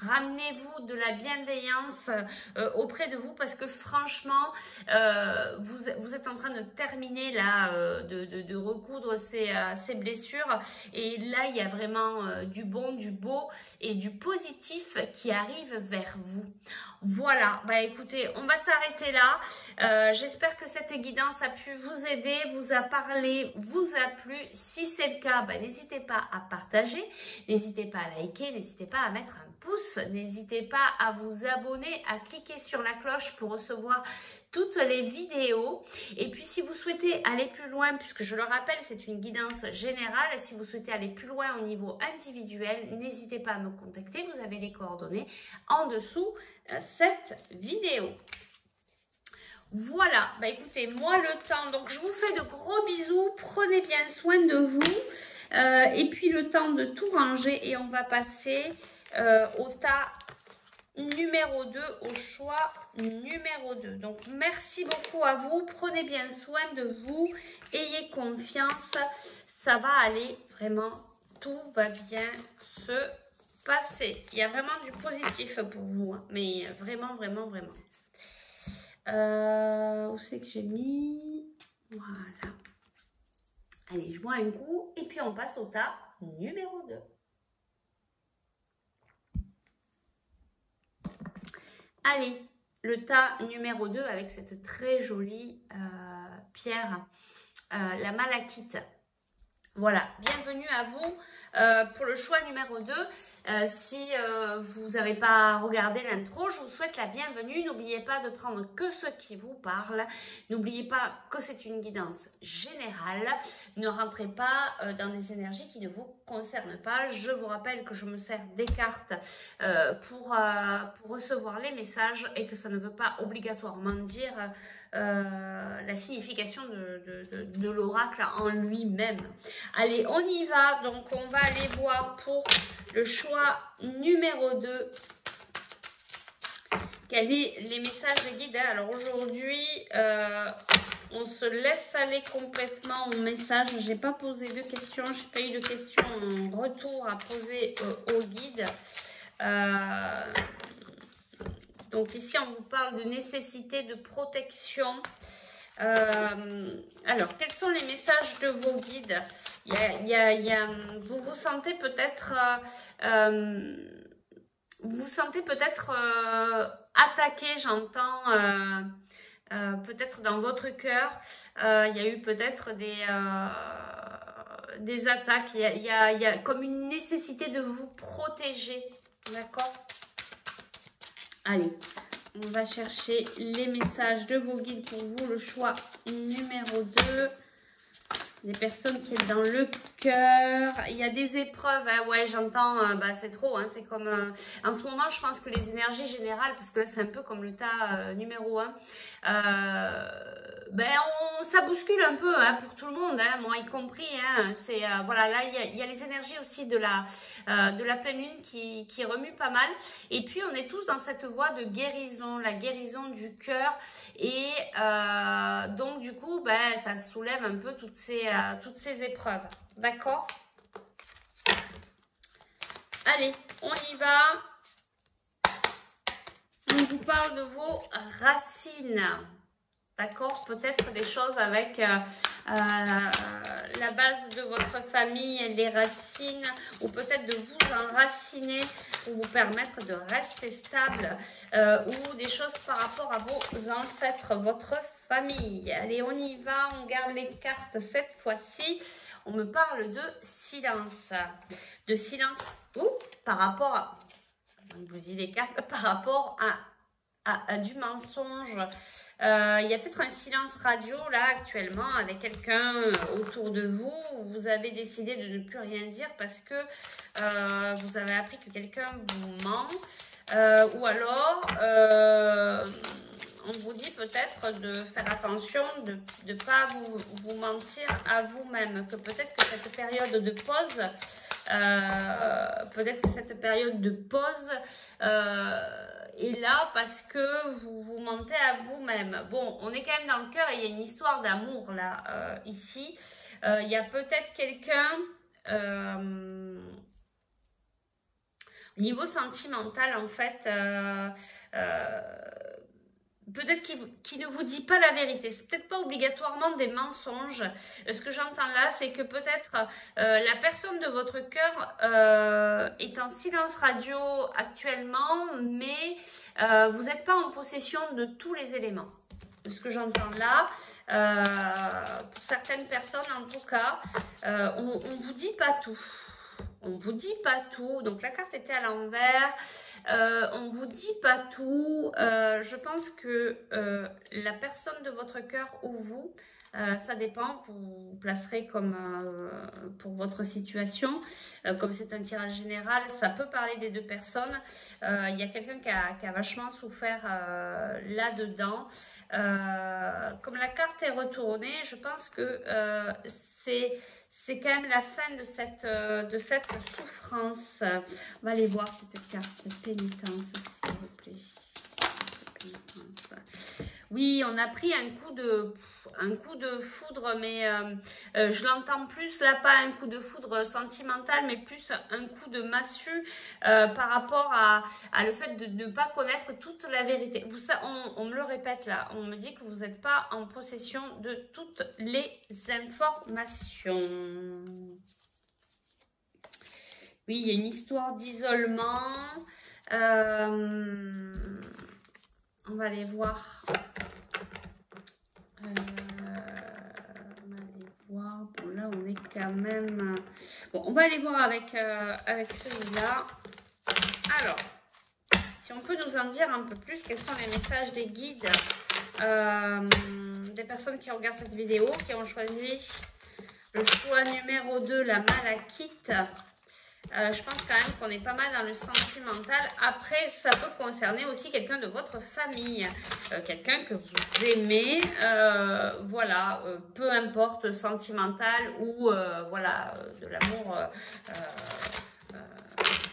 Ramenez-vous de la bienveillance auprès de vous, parce que franchement, vous êtes en train de terminer là, de recoudre ces blessures, et là il y a vraiment du bon, du beau et du positif qui arrive vers vous. Voilà, bah écoutez, on va s'arrêter là. J'espère que cette guidance a pu vous aider, vous a parlé, vous a plu. Si c'est le cas, bah, n'hésitez pas à partager, n'hésitez pas à liker, n'hésitez pas à mettre un pouce, n'hésitez pas à vous abonner, à cliquer sur la cloche pour recevoir toutes les vidéos. Et puis si vous souhaitez aller plus loin, puisque je le rappelle, c'est une guidance générale, si vous souhaitez aller plus loin au niveau individuel, n'hésitez pas à me contacter, vous avez les coordonnées en dessous cette vidéo. Voilà, bah écoutez, moi le temps, donc je vous fais de gros bisous, prenez bien soin de vous, et puis le temps de tout ranger, et on va passer au tas numéro 2, au choix numéro 2. Donc merci beaucoup à vous, prenez bien soin de vous, ayez confiance, ça va aller, vraiment, tout va bien se passer. Il y a vraiment du positif pour vous, hein, mais vraiment, vraiment, vraiment. Où c'est que j'ai mis? Voilà. Allez, je bois un coup et puis on passe au tas numéro 2. Allez, le tas numéro 2 avec cette très jolie pierre, la malachite. Voilà, bienvenue à vous pour le choix numéro 2. Si vous n'avez pas regardé l'intro, je vous souhaite la bienvenue. N'oubliez pas de prendre que ce qui vous parle. N'oubliez pas que c'est une guidance générale. Ne rentrez pas dans des énergies qui ne vous concernent pas. Je vous rappelle que je me sers des cartes pour recevoir les messages, et que ça ne veut pas obligatoirement dire la signification de l'oracle en lui-même. Allez, on y va. Donc, on va aller voir pour le choix numéro 2. Quels sont les messages guides? Alors, aujourd'hui, on se laisse aller complètement au message. Je n'ai pas posé de questions. Je n'ai pas eu de questions en retour à poser au guide. Donc ici, on vous parle de nécessité de protection. Alors, quels sont les messages de vos guides? Vous vous sentez peut-être attaqué, j'entends, peut-être dans votre cœur. Il y a eu peut-être des attaques. Il y a comme une nécessité de vous protéger. D'accord? Allez, on va chercher les messages de vos guides pour vous. Le choix numéro 2. Des personnes qui sont dans le cœur. Il y a des épreuves. Hein, ouais, j'entends. Bah, c'est trop. Hein, c'est comme... en ce moment, je pense que les énergies générales, parce que là, c'est un peu comme le tas numéro 1. Ben, ça bouscule un peu hein, pour tout le monde, hein, moi y compris. Hein, c'est voilà, là, il y a les énergies aussi de la pleine lune qui remue pas mal. Et puis, on est tous dans cette voie de guérison, la guérison du cœur. Et donc, du coup, ben, ça soulève un peu toutes ces épreuves. D'accord? Allez, on y va. On vous parle de vos racines. D'accord? Peut-être des choses avec la base de votre famille, les racines, ou peut-être de vous enraciner pour vous permettre de rester stable, ou des choses par rapport à vos ancêtres, votre famille. Allez, on y va, on garde les cartes cette fois-ci. On me parle de silence. De silence par rapport à... Vous y les cartes, par rapport à du mensonge. Il y a peut-être un silence radio là actuellement avec quelqu'un autour de vous. Vous avez décidé de ne plus rien dire parce que vous avez appris que quelqu'un vous ment. Ou alors, on vous dit peut-être de faire attention, de ne pas vous mentir à vous-même. Que peut-être que cette période de pause... peut-être que cette période de pause est là parce que vous vous mentez à vous-même. Bon, on est quand même dans le cœur et il y a une histoire d'amour là, ici. Il y a peut-être quelqu'un... au niveau sentimental, en fait... peut-être qu'il ne vous dit pas la vérité. C'est peut-être pas obligatoirement des mensonges. Ce que j'entends là, c'est que peut-être la personne de votre cœur est en silence radio actuellement, mais vous n'êtes pas en possession de tous les éléments. Ce que j'entends là, pour certaines personnes en tout cas, on ne vous dit pas tout. On ne vous dit pas tout. Donc, la carte était à l'envers. On ne vous dit pas tout. Je pense que la personne de votre cœur ou vous, ça dépend. Vous placerez comme pour votre situation. Comme c'est un tirage général, ça peut parler des deux personnes. Il y a quelqu'un qui a vachement souffert là-dedans. Comme la carte est retournée, je pense que c'est quand même la fin de cette souffrance. On va aller voir cette carte de pénitence, s'il vous plaît. Pénitence. Oui, on a pris un coup de foudre, mais je l'entends plus là, pas un coup de foudre sentimental, mais plus un coup de massue par rapport à le fait de ne pas connaître toute la vérité. On me le répète là, on me dit que vous n'êtes pas en possession de toutes les informations. Oui, il y a une histoire d'isolement. On va aller voir. On va aller voir. Bon, là, on est quand même... Bon, on va aller voir avec celui-là. Alors, si on peut nous en dire un peu plus, quels sont les messages des guides des personnes qui regardent cette vidéo, qui ont choisi le choix numéro 2, la malachite. Je pense quand même qu'on est pas mal dans le sentimental. Après, ça peut concerner aussi quelqu'un de votre famille, quelqu'un que vous aimez, voilà, peu importe, sentimental ou voilà, de l'amour,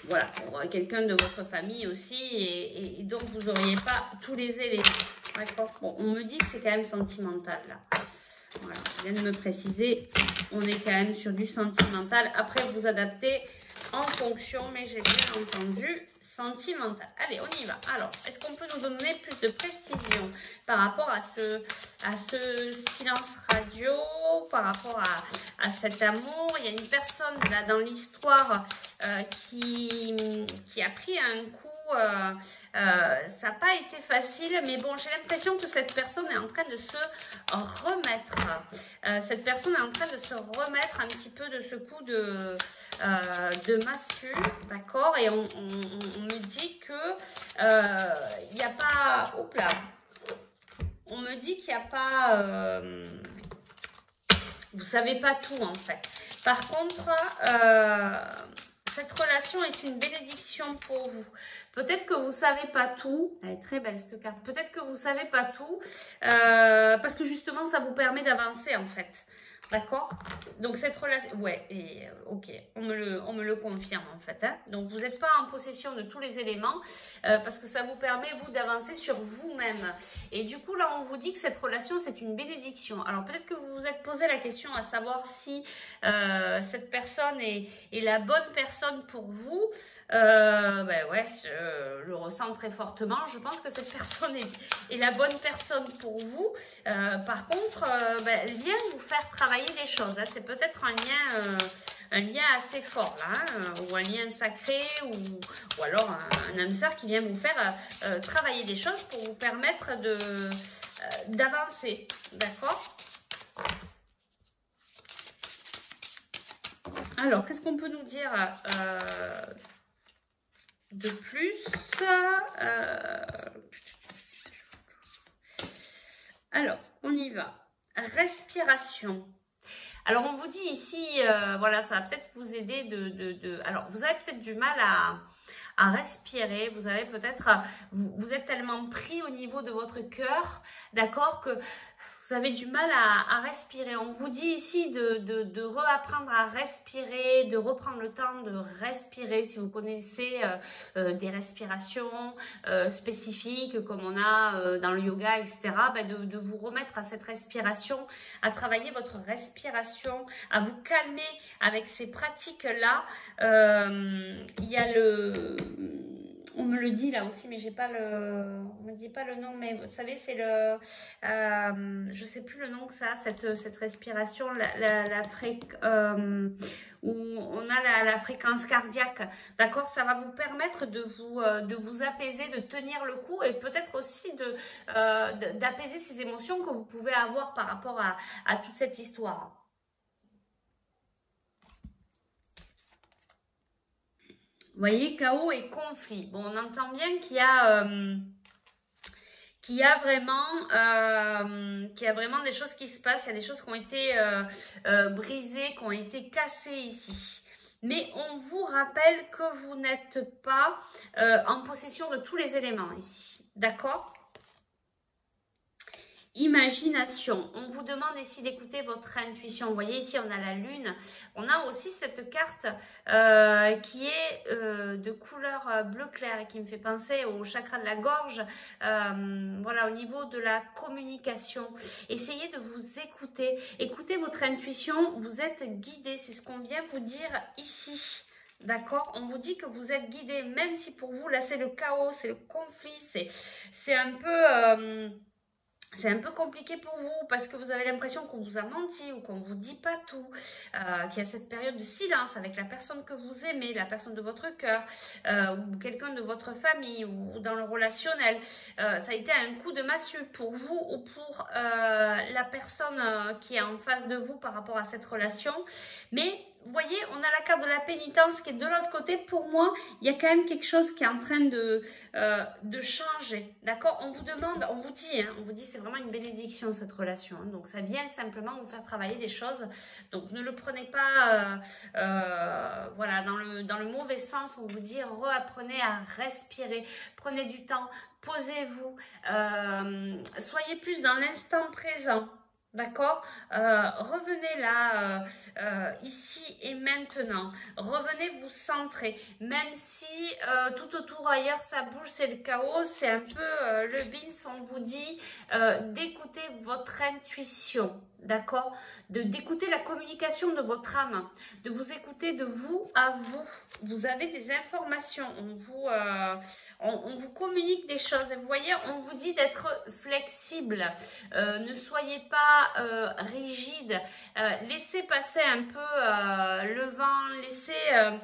voilà, pour quelqu'un de votre famille aussi, et donc vous n'auriez pas tous les éléments. D'accord. Bon, on me dit que c'est quand même sentimental là. Voilà, je viens de me préciser, on est quand même sur du sentimental. Après, vous adaptez en fonction, mais j'ai bien entendu sentimental. Allez, on y va. Alors, est-ce qu'on peut nous donner plus de précision par rapport à ce silence radio, par rapport à cet amour? Il y a une personne là dans l'histoire qui a pris un coup. Ça n'a pas été facile, mais bon, j'ai l'impression que cette personne est en train de se remettre. Cette personne est en train de se remettre un petit peu de ce coup de massue, d'accord? Et on me dit que Il n'y a pas... Hop là. On me dit qu'il n'y a pas... vous savez pas tout en fait. Par contre, cette relation est une bénédiction pour vous. Peut-être que vous savez pas tout. Elle est très belle cette carte. Peut-être que vous savez pas tout. Parce que justement, ça vous permet d'avancer en fait. D'accord? Donc cette relation... Ouais, et ok, on me le confirme en fait. Hein. Donc vous n'êtes pas en possession de tous les éléments parce que ça vous permet, vous, d'avancer sur vous-même. Et du coup, là, on vous dit que cette relation, c'est une bénédiction. Alors peut-être que vous vous êtes posé la question à savoir si cette personne est la bonne personne pour vous. Ben ouais, je le ressens très fortement. Je pense que cette personne est la bonne personne pour vous. Par contre, ben, elle vient vous faire travailler des choses. Hein. C'est peut-être un lien assez fort, là, hein, ou un lien sacré, ou alors un âme sœur qui vient vous faire travailler des choses pour vous permettre d'avancer. D'accord? Alors, qu'est-ce qu'on peut nous dire de plus? Alors, on y va. Respiration. Alors, on vous dit ici, voilà, ça va peut-être vous aider Alors, vous avez peut-être du mal à respirer. Vous avez peut-être... Vous êtes tellement pris au niveau de votre cœur, d'accord, que... Vous avez du mal à respirer. On vous dit ici de réapprendre à respirer, de reprendre le temps de respirer. Si vous connaissez des respirations spécifiques comme on a dans le yoga, etc., ben de vous remettre à cette respiration, à travailler votre respiration, à vous calmer avec ces pratiques-là. Il y a le... On me le dit là aussi, mais j'ai pas le... On me dit pas le nom, mais vous savez, c'est le... je sais plus le nom que ça, cette respiration, où on a la fréquence cardiaque. D'accord? Ça va vous permettre de vous apaiser, de tenir le coup et peut-être aussi d'apaiser ces émotions que vous pouvez avoir par rapport à toute cette histoire. Vous voyez, chaos et conflit. Bon, on entend bien qu'il y a vraiment des choses qui se passent. Il y a des choses qui ont été brisées, qui ont été cassées ici. Mais on vous rappelle que vous n'êtes pas en possession de tous les éléments ici. D'accord ? Imagination, on vous demande ici d'écouter votre intuition. Vous voyez ici on a la lune, on a aussi cette carte qui est de couleur bleu clair et qui me fait penser au chakra de la gorge, voilà, au niveau de la communication. Essayez de vous écouter, écoutez votre intuition, vous êtes guidé, c'est ce qu'on vient vous dire ici. D'accord? On vous dit que vous êtes guidé, même si pour vous là c'est le chaos, c'est le conflit, c'est un peu... c'est un peu compliqué pour vous parce que vous avez l'impression qu'on vous a menti ou qu'on ne vous dit pas tout, qu'il y a cette période de silence avec la personne que vous aimez, la personne de votre cœur, ou quelqu'un de votre famille ou dans le relationnel. Ça a été un coup de massue pour vous ou pour la personne qui est en face de vous par rapport à cette relation. Mais vous voyez, on a la carte de la pénitence qui est de l'autre côté. Pour moi, il y a quand même quelque chose qui est en train de changer. D'accord? On vous demande, on vous dit, c'est vraiment une bénédiction cette relation. Hein, donc, ça vient simplement vous faire travailler des choses. Donc, ne le prenez pas voilà, dans le mauvais sens. On vous dit, réapprenez à respirer. Prenez du temps, posez-vous. Soyez plus dans l'instant présent. D'accord? Revenez là, ici et maintenant. Revenez vous centrer. Même si tout autour ailleurs ça bouge, c'est le chaos, c'est un peu le bins. On vous dit d'écouter votre intuition. D'accord? D'écouter la communication de votre âme. De vous écouter de vous à vous. Vous avez des informations. On vous communique des choses. Et vous voyez, on vous dit d'être flexible. Ne soyez pas rigide, laissez passer un peu le vent, laissez un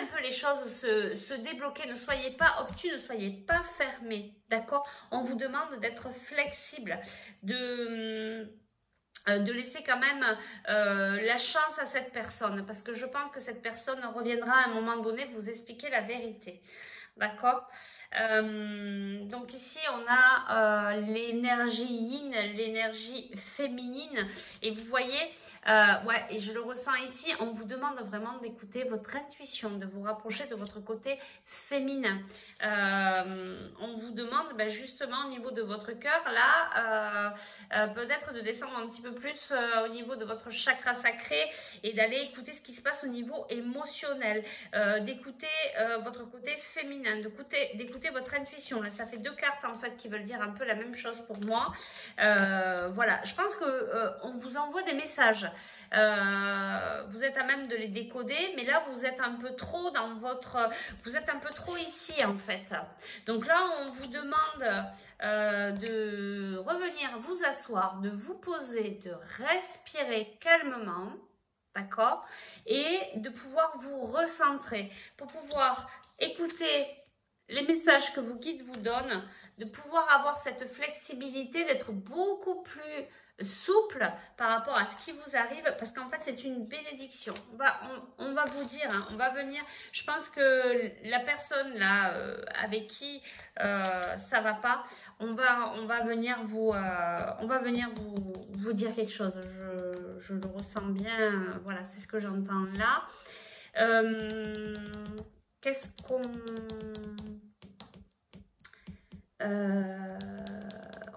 peu les choses se débloquer, ne soyez pas obtus, ne soyez pas fermés, d'accord? On vous demande d'être flexible, de laisser quand même la chance à cette personne, parce que je pense que cette personne reviendra à un moment donné vous expliquer la vérité. d'accord? Donc ici, on a l'énergie yin, l'énergie féminine. Et vous voyez, ouais, et je le ressens ici, on vous demande vraiment d'écouter votre intuition, de vous rapprocher de votre côté féminin. On vous demande ben, justement au niveau de votre cœur, là, peut-être de descendre un petit peu plus au niveau de votre chakra sacré et d'aller écouter ce qui se passe au niveau émotionnel, d'écouter votre côté féminin, d'écouter votre intuition. Là, ça fait deux cartes en fait qui veulent dire un peu la même chose pour moi. Voilà, je pense que on vous envoie des messages. Vous êtes à même de les décoder, mais là vous êtes un peu trop dans votre, vous êtes un peu trop ici en fait. Donc là, on vous demande de revenir vous asseoir, de vous poser, de respirer calmement. D'accord? Et de pouvoir vous recentrer pour pouvoir écouter les messages que vos guides vous donnent, de pouvoir avoir cette flexibilité, d'être beaucoup plus souple par rapport à ce qui vous arrive, parce qu'en fait c'est une bénédiction. On va vous dire, hein, on va venir, je pense que la personne là avec qui ça va pas, on va venir vous dire quelque chose. Je le ressens bien, voilà, c'est ce que j'entends là. Qu'est-ce qu'on...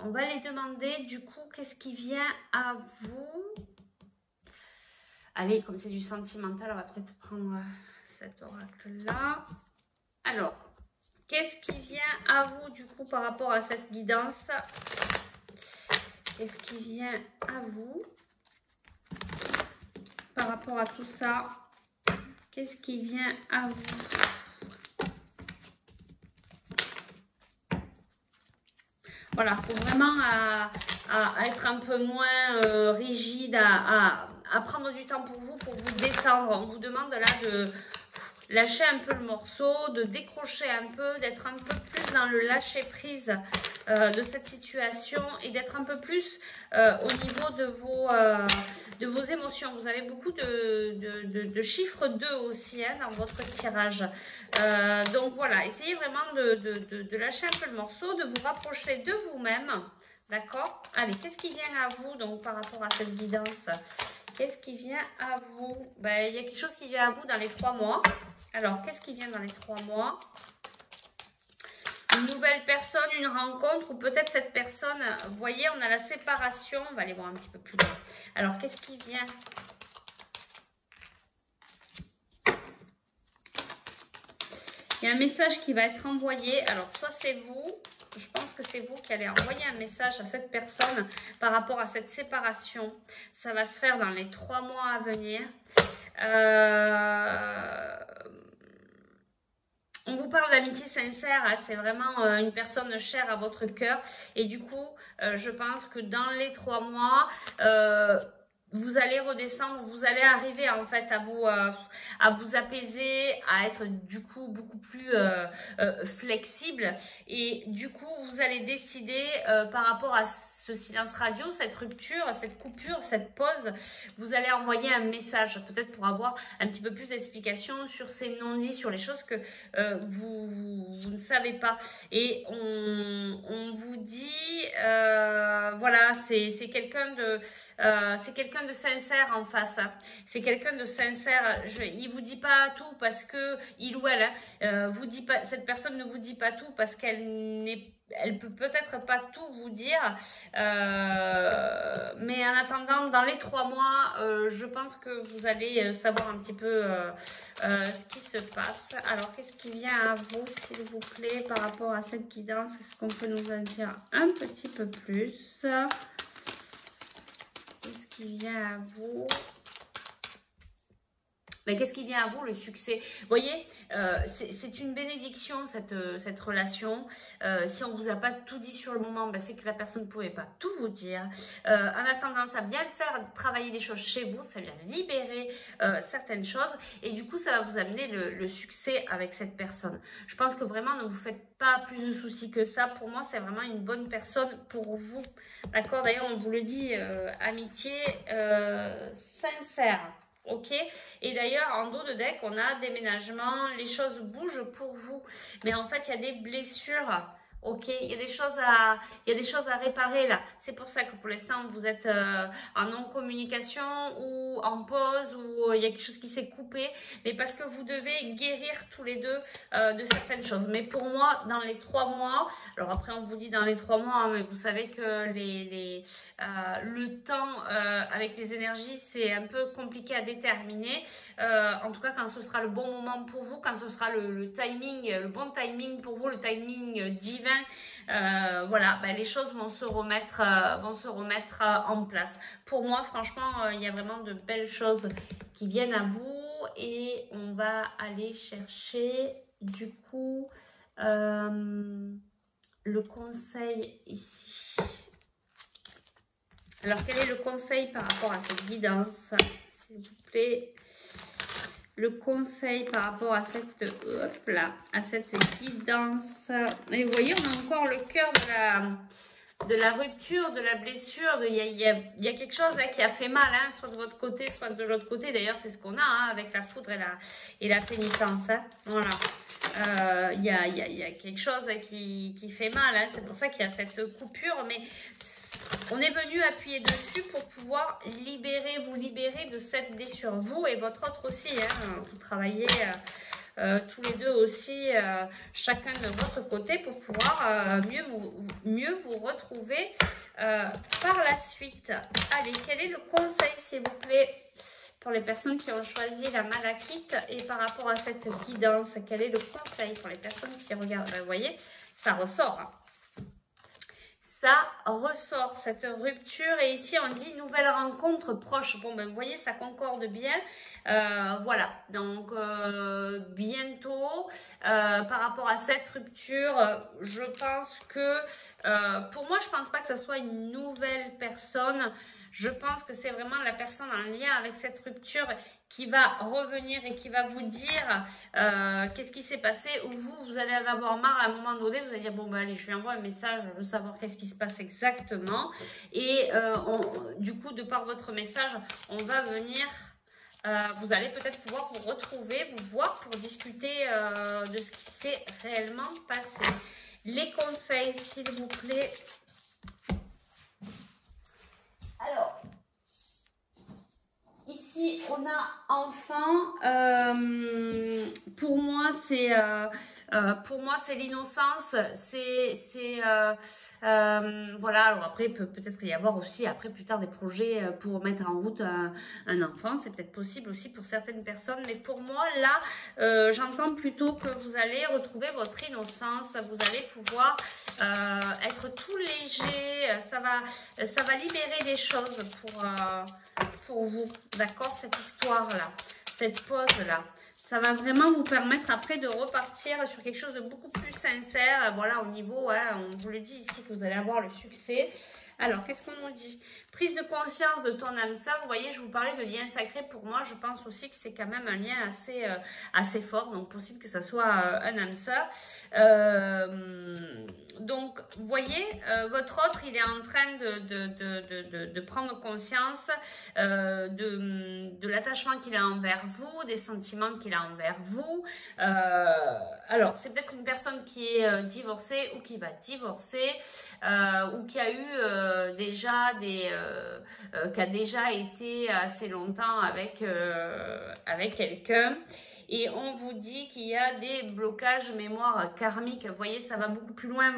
on va les demander, du coup, qu'est-ce qui vient à vous? Allez, comme c'est du sentimental, on va peut-être prendre cet oracle-là. Alors, qu'est-ce qui vient à vous, du coup, par rapport à cette guidance? Qu'est-ce qui vient à vous par rapport à tout ça? Qu'est-ce qui vient à vous? Voilà, pour vraiment à être un peu moins rigide, à prendre du temps pour vous détendre. On vous demande là de lâcher un peu le morceau, de décrocher un peu, d'être un peu plus dans le lâcher prise de cette situation et d'être un peu plus au niveau de vos émotions. Vous avez beaucoup de chiffres 2 aussi hein, dans votre tirage. Donc voilà, essayez vraiment de lâcher un peu le morceau, de vous rapprocher de vous-même. D'accord? Allez, qu'est-ce qui vient à vous donc par rapport à cette guidance? Qu'est-ce qui vient à vous? Ben, il y a quelque chose qui vient à vous dans les 3 mois. Alors, qu'est-ce qui vient dans les 3 mois? Une nouvelle personne, une rencontre, ou peut-être cette personne, vous voyez, on a la séparation. On va aller voir un petit peu plus loin. Alors, qu'est-ce qui vient? Il y a un message qui va être envoyé. Alors, soit c'est vous, je pense que c'est vous qui allez envoyer un message à cette personne par rapport à cette séparation. Ça va se faire dans les 3 mois à venir. On vous parle d'amitié sincère, hein, c'est vraiment une personne chère à votre cœur. Et du coup, je pense que dans les 3 mois, vous allez redescendre, vous allez arriver en fait à vous apaiser, à être du coup beaucoup plus flexible. Et du coup, vous allez décider par rapport à ce silence radio, cette rupture, cette coupure, cette pause, vous allez envoyer un message, peut-être pour avoir un petit peu plus d'explications sur ces non-dits, sur les choses que vous ne savez pas. Et on vous dit, voilà, c'est quelqu'un de sincère en face. Hein. C'est quelqu'un de sincère. Il vous dit pas tout parce que il ou elle vous dit pas. Cette personne ne vous dit pas tout parce elle peut peut-être pas tout vous dire, mais en attendant, dans les 3 mois, je pense que vous allez savoir un petit peu ce qui se passe. Alors, qu'est-ce qui vient à vous, s'il vous plaît, par rapport à cette guidance? Est-ce qu'on peut nous en dire un petit peu plus? Qu'est-ce qui vient à vous? Mais qu'est-ce qui vient à vous? Le succès. Vous voyez, c'est une bénédiction cette relation. Si on vous a pas tout dit sur le moment, ben, c'est que la personne ne pouvait pas tout vous dire. En attendant, ça vient faire travailler des choses chez vous, ça vient libérer certaines choses. Et du coup, ça va vous amener le succès avec cette personne. Je pense que vraiment, ne vous faites pas plus de soucis que ça. Pour moi, c'est vraiment une bonne personne pour vous. D'accord? D'ailleurs, on vous le dit, amitié sincère. ok? Et d'ailleurs, en dos de deck, on a déménagement, les choses bougent pour vous. Mais en fait, il y a des blessures, ok? Il y a des choses à réparer là. C'est pour ça que pour l'instant, vous êtes en non-communication ou en pause ou il y a quelque chose qui s'est coupé. Mais parce que vous devez guérir tous les deux de certaines choses. Mais pour moi, dans les 3 mois, alors après, on vous dit dans les 3 mois, hein, mais vous savez que le temps avec les énergies, c'est un peu compliqué à déterminer. En tout cas, quand ce sera le bon moment pour vous, quand ce sera le timing, le bon timing pour vous, le timing divin, voilà, ben, les choses vont se remettre en place. Pour moi, franchement, il y a vraiment de belles choses qui viennent à vous et on va aller chercher du coup le conseil ici. Alors, quel est le conseil par rapport à cette guidance, s'il vous plaît? Le conseil par rapport à cette, hop là, à cette guidance. Et vous voyez, on a encore le cœur de la rupture, de la blessure. Il y a quelque chose là, qui a fait mal, hein, soit de votre côté, soit de l'autre côté. D'ailleurs, c'est ce qu'on a hein, avec la foudre et la pénitence. Hein. Voilà. Il y a quelque chose qui fait mal. Hein. C'est pour ça qu'il y a cette coupure. Mais on est venu appuyer dessus pour pouvoir vous libérer de cette blessure. Vous et votre autre aussi. Hein. Vous travaillez tous les deux aussi, chacun de votre côté pour pouvoir mieux vous retrouver par la suite. Allez, quel est le conseil, s'il vous plaît, pour les personnes qui ont choisi la malachite et par rapport à cette guidance, quel est le conseil pour les personnes qui regardent? Vous voyez, ça ressort. Hein. Ça ressort, cette rupture. Et ici, on dit nouvelle rencontre proche. Bon, ben, vous voyez, ça concorde bien. Voilà, donc bientôt, par rapport à cette rupture, je pense que, pour moi, je pense pas que ce soit une nouvelle personne. Je pense que c'est vraiment la personne en lien avec cette rupture qui va revenir et qui va vous dire qu'est-ce qui s'est passé, ou vous allez en avoir marre à un moment donné, vous allez dire bon ben allez, je lui envoie un message, je veux savoir qu'est-ce qui se passe exactement, et du coup de par votre message, on va venir, vous allez peut-être pouvoir vous retrouver, vous voir pour discuter de ce qui s'est réellement passé. Les conseils, s'il vous plaît. Alors, ici, on a enfant. Pour moi, c'est l'innocence. Voilà. Alors après, peut-être qu'il y avoir aussi après plus tard des projets pour mettre en route un enfant. C'est peut-être possible aussi pour certaines personnes. Mais pour moi, là, j'entends plutôt que vous allez retrouver votre innocence. Vous allez pouvoir être tout léger. Ça va libérer des choses pour vous, d'accord, cette histoire-là, cette pause-là. Ça va vraiment vous permettre après de repartir sur quelque chose de beaucoup plus sincère. Voilà, au niveau, hein, on vous le dit ici que vous allez avoir le succès. Alors, qu'est-ce qu'on nous dit? Prise de conscience de ton âme sœur. Vous voyez, je vous parlais de lien sacré. Pour moi, je pense aussi que c'est quand même un lien assez fort. Donc, possible que ça soit un âme sœur. Donc, vous voyez, votre autre, il est en train de prendre conscience de l'attachement qu'il a envers vous, des sentiments qu'il a envers vous. Alors, c'est peut-être une personne qui est divorcée ou qui va divorcer ou qui a eu qui a déjà été assez longtemps avec quelqu'un. Et on vous dit qu'il y a des blocages mémoire karmiques. Vous voyez, ça va beaucoup plus loin.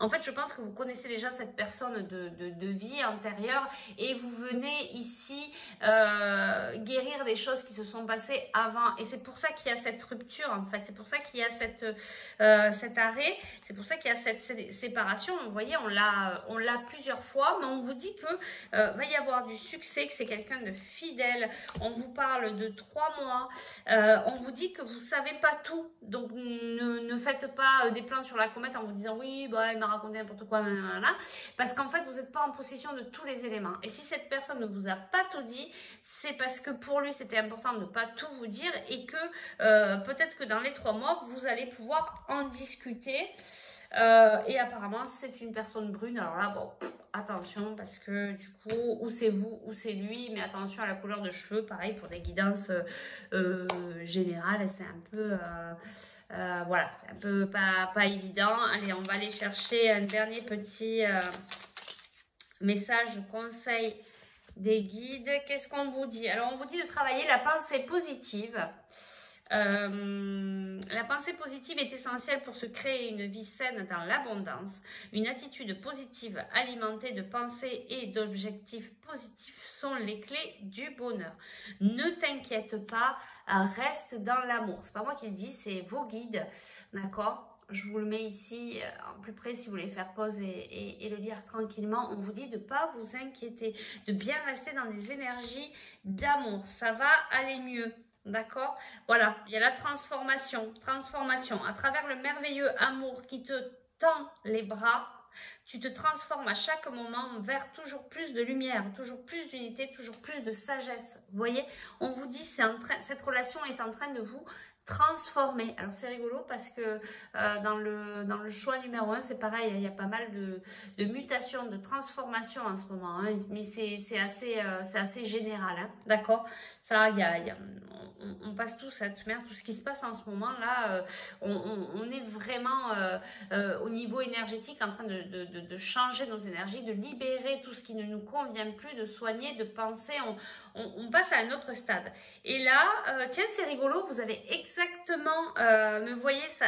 En fait, je pense que vous connaissez déjà cette personne de vie antérieure et vous venez ici guérir des choses qui se sont passées avant. Et c'est pour ça qu'il y a cette rupture, en fait. C'est pour ça qu'il y a cet arrêt. C'est pour ça qu'il y a cette séparation. Vous voyez, on l'a plusieurs fois, mais on vous dit que va y avoir du succès, que c'est quelqu'un de fidèle. On vous parle de 3 mois. On vous dit que vous ne savez pas tout, donc ne faites pas des plans sur la comète en vous disant oui, bah, il m'a raconté n'importe quoi, parce qu'en fait, vous n'êtes pas en possession de tous les éléments. Et si cette personne ne vous a pas tout dit, c'est parce que pour lui, c'était important de ne pas tout vous dire et que peut-être que dans les 3 mois, vous allez pouvoir en discuter. Et apparemment, c'est une personne brune. Alors là, bon, attention parce que du coup, ou c'est vous ou c'est lui. Mais attention à la couleur de cheveux. Pareil pour des guidances générales. C'est un peu... voilà, c'est un peu pas évident. Allez, on va aller chercher un dernier petit message, conseil des guides. Qu'est-ce qu'on vous dit? Alors, on vous dit de travailler la pensée positive. La pensée positive est essentielle pour se créer une vie saine dans l'abondance. Une attitude positive alimentée de pensées et d'objectifs positifs sont les clés du bonheur. Ne t'inquiète pas, reste dans l'amour. C'est pas moi qui le dis, c'est vos guides, d'accord? Je vous le mets ici en plus près si vous voulez faire pause et le lire tranquillement. On vous dit de ne pas vous inquiéter, de bien rester dans des énergies d'amour. Ça va aller mieux. D'accord? Voilà, il y a la transformation. À travers le merveilleux amour qui te tend les bras, tu te transformes à chaque moment vers toujours plus de lumière, toujours plus d'unité, toujours plus de sagesse. Vous voyez? On vous dit, cette relation est en train de vous transformer. Alors c'est rigolo parce que dans le choix numéro 1, c'est pareil, il y a pas mal de mutations, de transformations en ce moment, hein, mais c'est assez général, hein, d'accord? Ça, on passe tous à toute manière, tout ce qui se passe en ce moment là, on est vraiment au niveau énergétique en train de changer nos énergies, de libérer tout ce qui ne nous convient plus, de soigner, de penser, on passe à un autre stade. Et là, tiens, c'est rigolo, vous avez exactement, me voyez ça,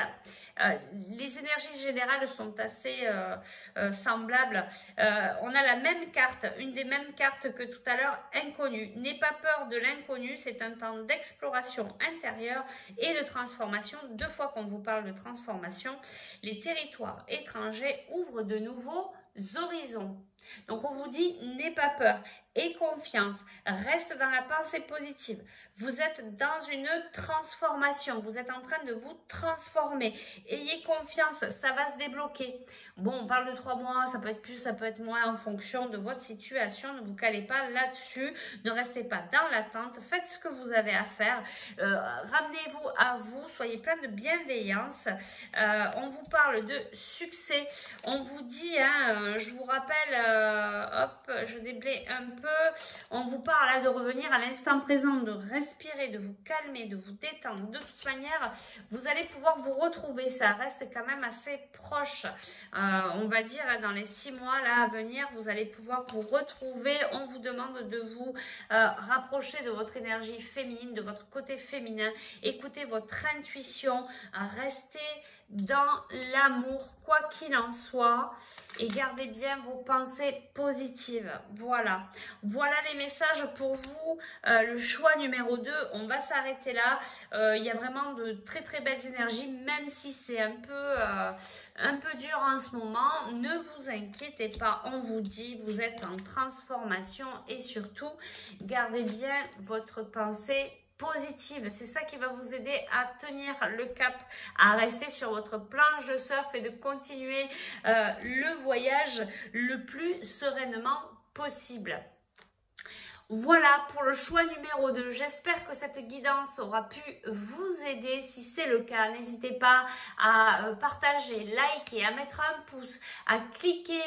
les énergies générales sont assez semblables. On a la même carte, une des mêmes cartes que tout à l'heure, inconnue. N'aie pas peur de l'inconnu, c'est un temps d'exploration intérieure et de transformation. 2 fois qu'on vous parle de transformation, les territoires étrangers ouvrent de nouveaux horizons. Donc on vous dit, n'aie pas peur, aie confiance, reste dans la pensée positive. Vous êtes dans une transformation, vous êtes en train de vous transformer. Ayez confiance, ça va se débloquer. Bon, on parle de 3 mois, ça peut être plus, ça peut être moins en fonction de votre situation. Ne vous calez pas là-dessus, ne restez pas dans l'attente, faites ce que vous avez à faire. Ramenez-vous à vous, soyez plein de bienveillance. On vous parle de succès, on vous dit, hein, je vous rappelle, hop, je déblaye un peu, on vous parle là de revenir à l'instant présent, de respirer, de vous calmer, de vous détendre. De toute manière, vous allez pouvoir vous retrouver, ça reste quand même assez proche. On va dire dans les 6 mois là à venir, vous allez pouvoir vous retrouver. On vous demande de vous rapprocher de votre énergie féminine, de votre côté féminin. Écoutez votre intuition, restez dans l'amour, quoi qu'il en soit, et gardez bien vos pensées positives. Voilà les messages pour vous. Le choix numéro 2, on va s'arrêter là. Il y a vraiment de très très belles énergies, même si c'est un peu dur en ce moment. Ne vous inquiétez pas, on vous dit, vous êtes en transformation et surtout, gardez bien votre pensée positive. C'est ça qui va vous aider à tenir le cap, à rester sur votre planche de surf et de continuer le voyage le plus sereinement possible. Voilà pour le choix numéro 2. J'espère que cette guidance aura pu vous aider. Si c'est le cas, n'hésitez pas à partager, liker, à mettre un pouce, à cliquer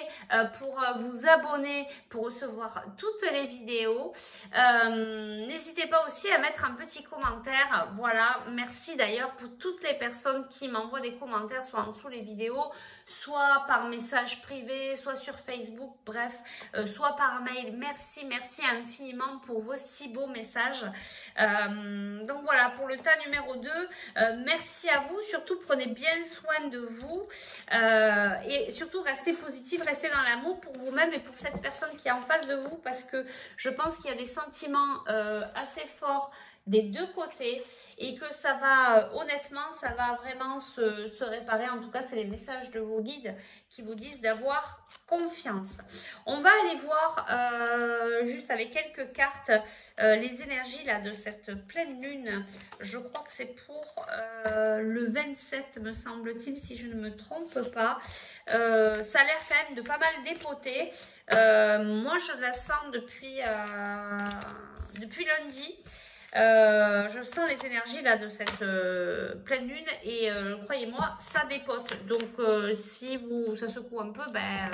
pour vous abonner, pour recevoir toutes les vidéos. N'hésitez pas aussi à mettre un petit commentaire. Voilà, merci d'ailleurs pour toutes les personnes qui m'envoient des commentaires, soit en dessous les vidéos, soit par message privé, soit sur Facebook, bref, soit par mail. Merci infiniment pour vos si beaux messages. Donc voilà, pour le tas numéro 2, merci à vous. Surtout, prenez bien soin de vous et surtout, restez positif, restez dans l'amour pour vous-même et pour cette personne qui est en face de vous, parce que je pense qu'il y a des sentiments assez forts des deux côtés et que ça va, honnêtement, ça va vraiment se réparer. En tout cas, c'est les messages de vos guides qui vous disent d'avoir confiance. On va aller voir juste avec quelques cartes les énergies là de cette pleine lune. Je crois que c'est pour le 27, me semble-t-il, si je ne me trompe pas. Ça a l'air quand même de pas mal dépoter. Moi, je la sens depuis lundi. Je sens les énergies là de cette pleine lune et croyez-moi, ça dépote. Donc si ça secoue un peu, ben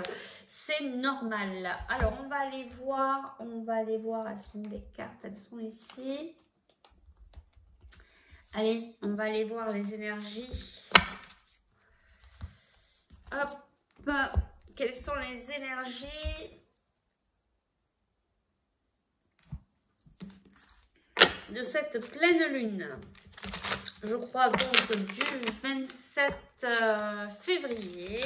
c'est normal. Alors on va aller voir, elles sont où les cartes? Elles sont ici. Allez, on va aller voir les énergies. Hop, quelles sont les énergies de cette pleine lune? Je crois donc du 27 février.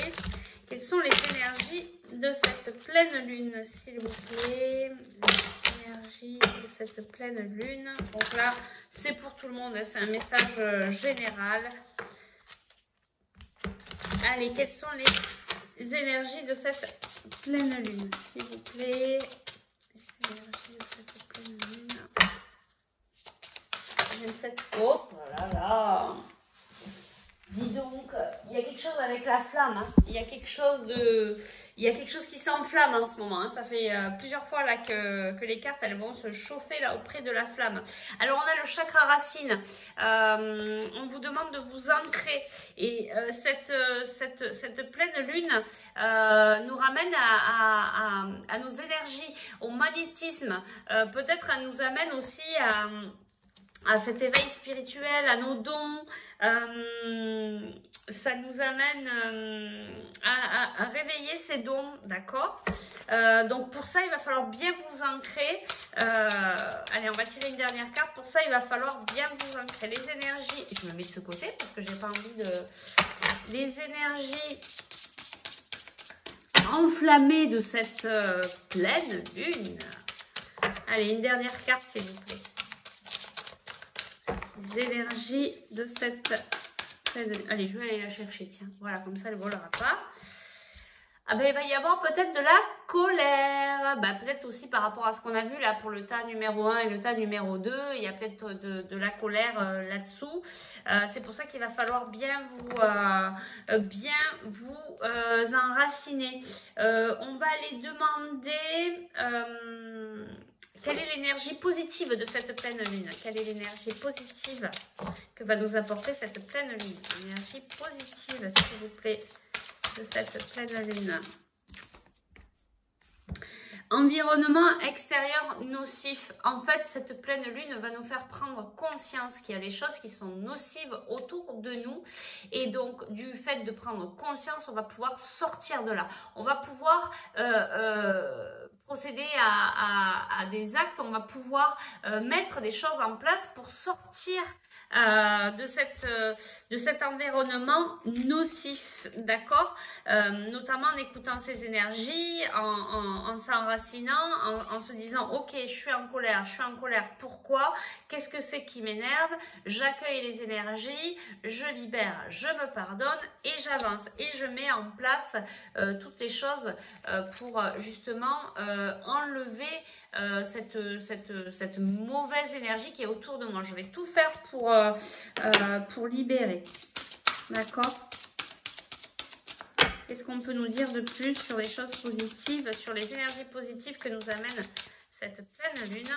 Quelles sont les énergies de cette pleine lune, s'il vous plaît? Les énergies de cette pleine lune. Donc là, c'est pour tout le monde, hein, c'est un message général. Allez, quelles sont les énergies de cette pleine lune, s'il vous plaît? Les énergies de cette pleine lune. 27. Oh là là. Dis donc, il y a quelque chose avec la flamme. Hein. Il y a quelque chose qui s'enflamme en ce moment. Hein. Ça fait plusieurs fois là que les cartes elles vont se chauffer là auprès de la flamme. Alors on a le chakra racine. On vous demande de vous ancrer et cette pleine lune nous ramène à nos énergies, au magnétisme. Peut-être elle nous amène aussi à cet éveil spirituel, à nos dons, ça nous amène à réveiller ces dons, d'accord? Donc pour ça, il va falloir bien vous ancrer. Allez, on va tirer une dernière carte. Pour ça, il va falloir bien vous ancrer. Les énergies, je me mets de ce côté parce que j'ai pas envie de... Les énergies enflammées de cette pleine lune. Allez, une dernière carte, s'il vous plaît. Les énergies de cette... Allez, je vais aller la chercher, tiens. Voilà, comme ça, elle ne volera pas. Ah ben, il va y avoir peut-être de la colère. Ben, peut-être aussi par rapport à ce qu'on a vu là pour le tas numéro 1 et le tas numéro 2. Il y a peut-être de la colère là-dessous. C'est pour ça qu'il va falloir bien vous enraciner. On va aller demander... quelle est l'énergie positive de cette pleine lune? Quelle est l'énergie positive que va nous apporter cette pleine lune? L'énergie positive, s'il vous plaît, de cette pleine lune. Environnement extérieur nocif. En fait, cette pleine lune va nous faire prendre conscience qu'il y a des choses qui sont nocives autour de nous. Et donc, du fait de prendre conscience, on va pouvoir sortir de là. On va pouvoir... procéder à des actes, on va pouvoir mettre des choses en place pour sortir de cet environnement nocif, d'accord, notamment en écoutant ces énergies, en s'enracinant, en se disant ok, je suis en colère, pourquoi, qu'est-ce que c'est qui m'énerve, j'accueille les énergies, je libère, je me pardonne et j'avance et je mets en place toutes les choses pour justement enlever cette mauvaise énergie qui est autour de moi. Je vais tout faire pour libérer. D'accord? Qu'est-ce qu'on peut nous dire de plus sur les choses positives, sur les énergies positives que nous amène cette pleine lune?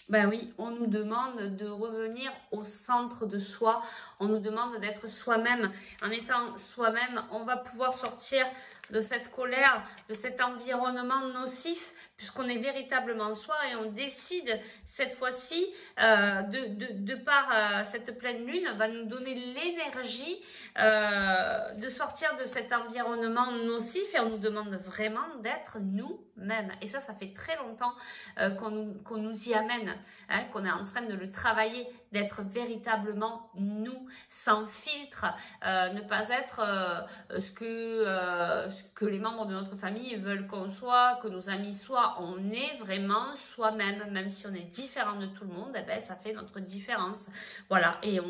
Ben oui, on nous demande de revenir au centre de soi. On nous demande d'être soi-même. En étant soi-même, on va pouvoir sortir de cette colère, de cet environnement nocif, puisqu'on est véritablement soi et on décide cette fois-ci, de par cette pleine lune, va nous donner l'énergie de sortir de cet environnement nocif et on nous demande vraiment d'être nous-mêmes. Et ça fait très longtemps qu'on nous y amène, hein, qu'on est en train de le travailler, d'être véritablement nous, sans filtre, ne pas être ce que les membres de notre famille veulent qu'on soit, que nos amis soient. On est vraiment soi-même, même si on est différent de tout le monde, eh ben, ça fait notre différence. Voilà, et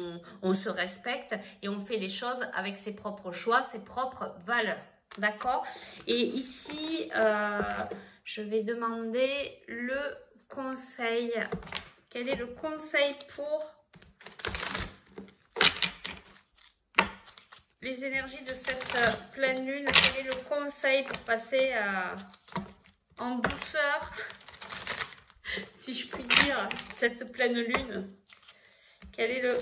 on se respecte et on fait les choses avec ses propres choix, ses propres valeurs. D'accord? Et ici, je vais demander le conseil. Quel est le conseil pour les énergies de cette pleine lune, quel est le conseil pour passer en douceur, si je puis dire, cette pleine lune? Quel est le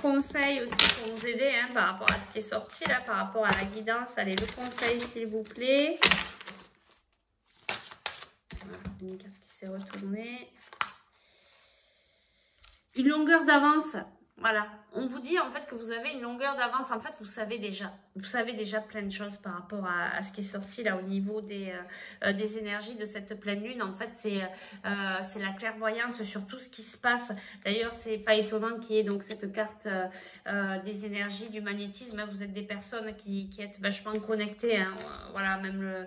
conseil aussi pour nous aider par rapport à ce qui est sorti là, par rapport à la guidance? Allez, le conseil s'il vous plaît. Voilà, une carte qui s'est retournée. Une longueur d'avance. Voilà, on vous dit en fait que vous avez une longueur d'avance. En fait, vous savez déjà plein de choses par rapport à ce qui est sorti là au niveau des énergies de cette pleine lune. En fait, c'est la clairvoyance sur tout ce qui se passe. D'ailleurs, c'est pas étonnant qu'il y ait donc cette carte des énergies, du magnétisme. Vous êtes des personnes qui êtes vachement connectées. Voilà, même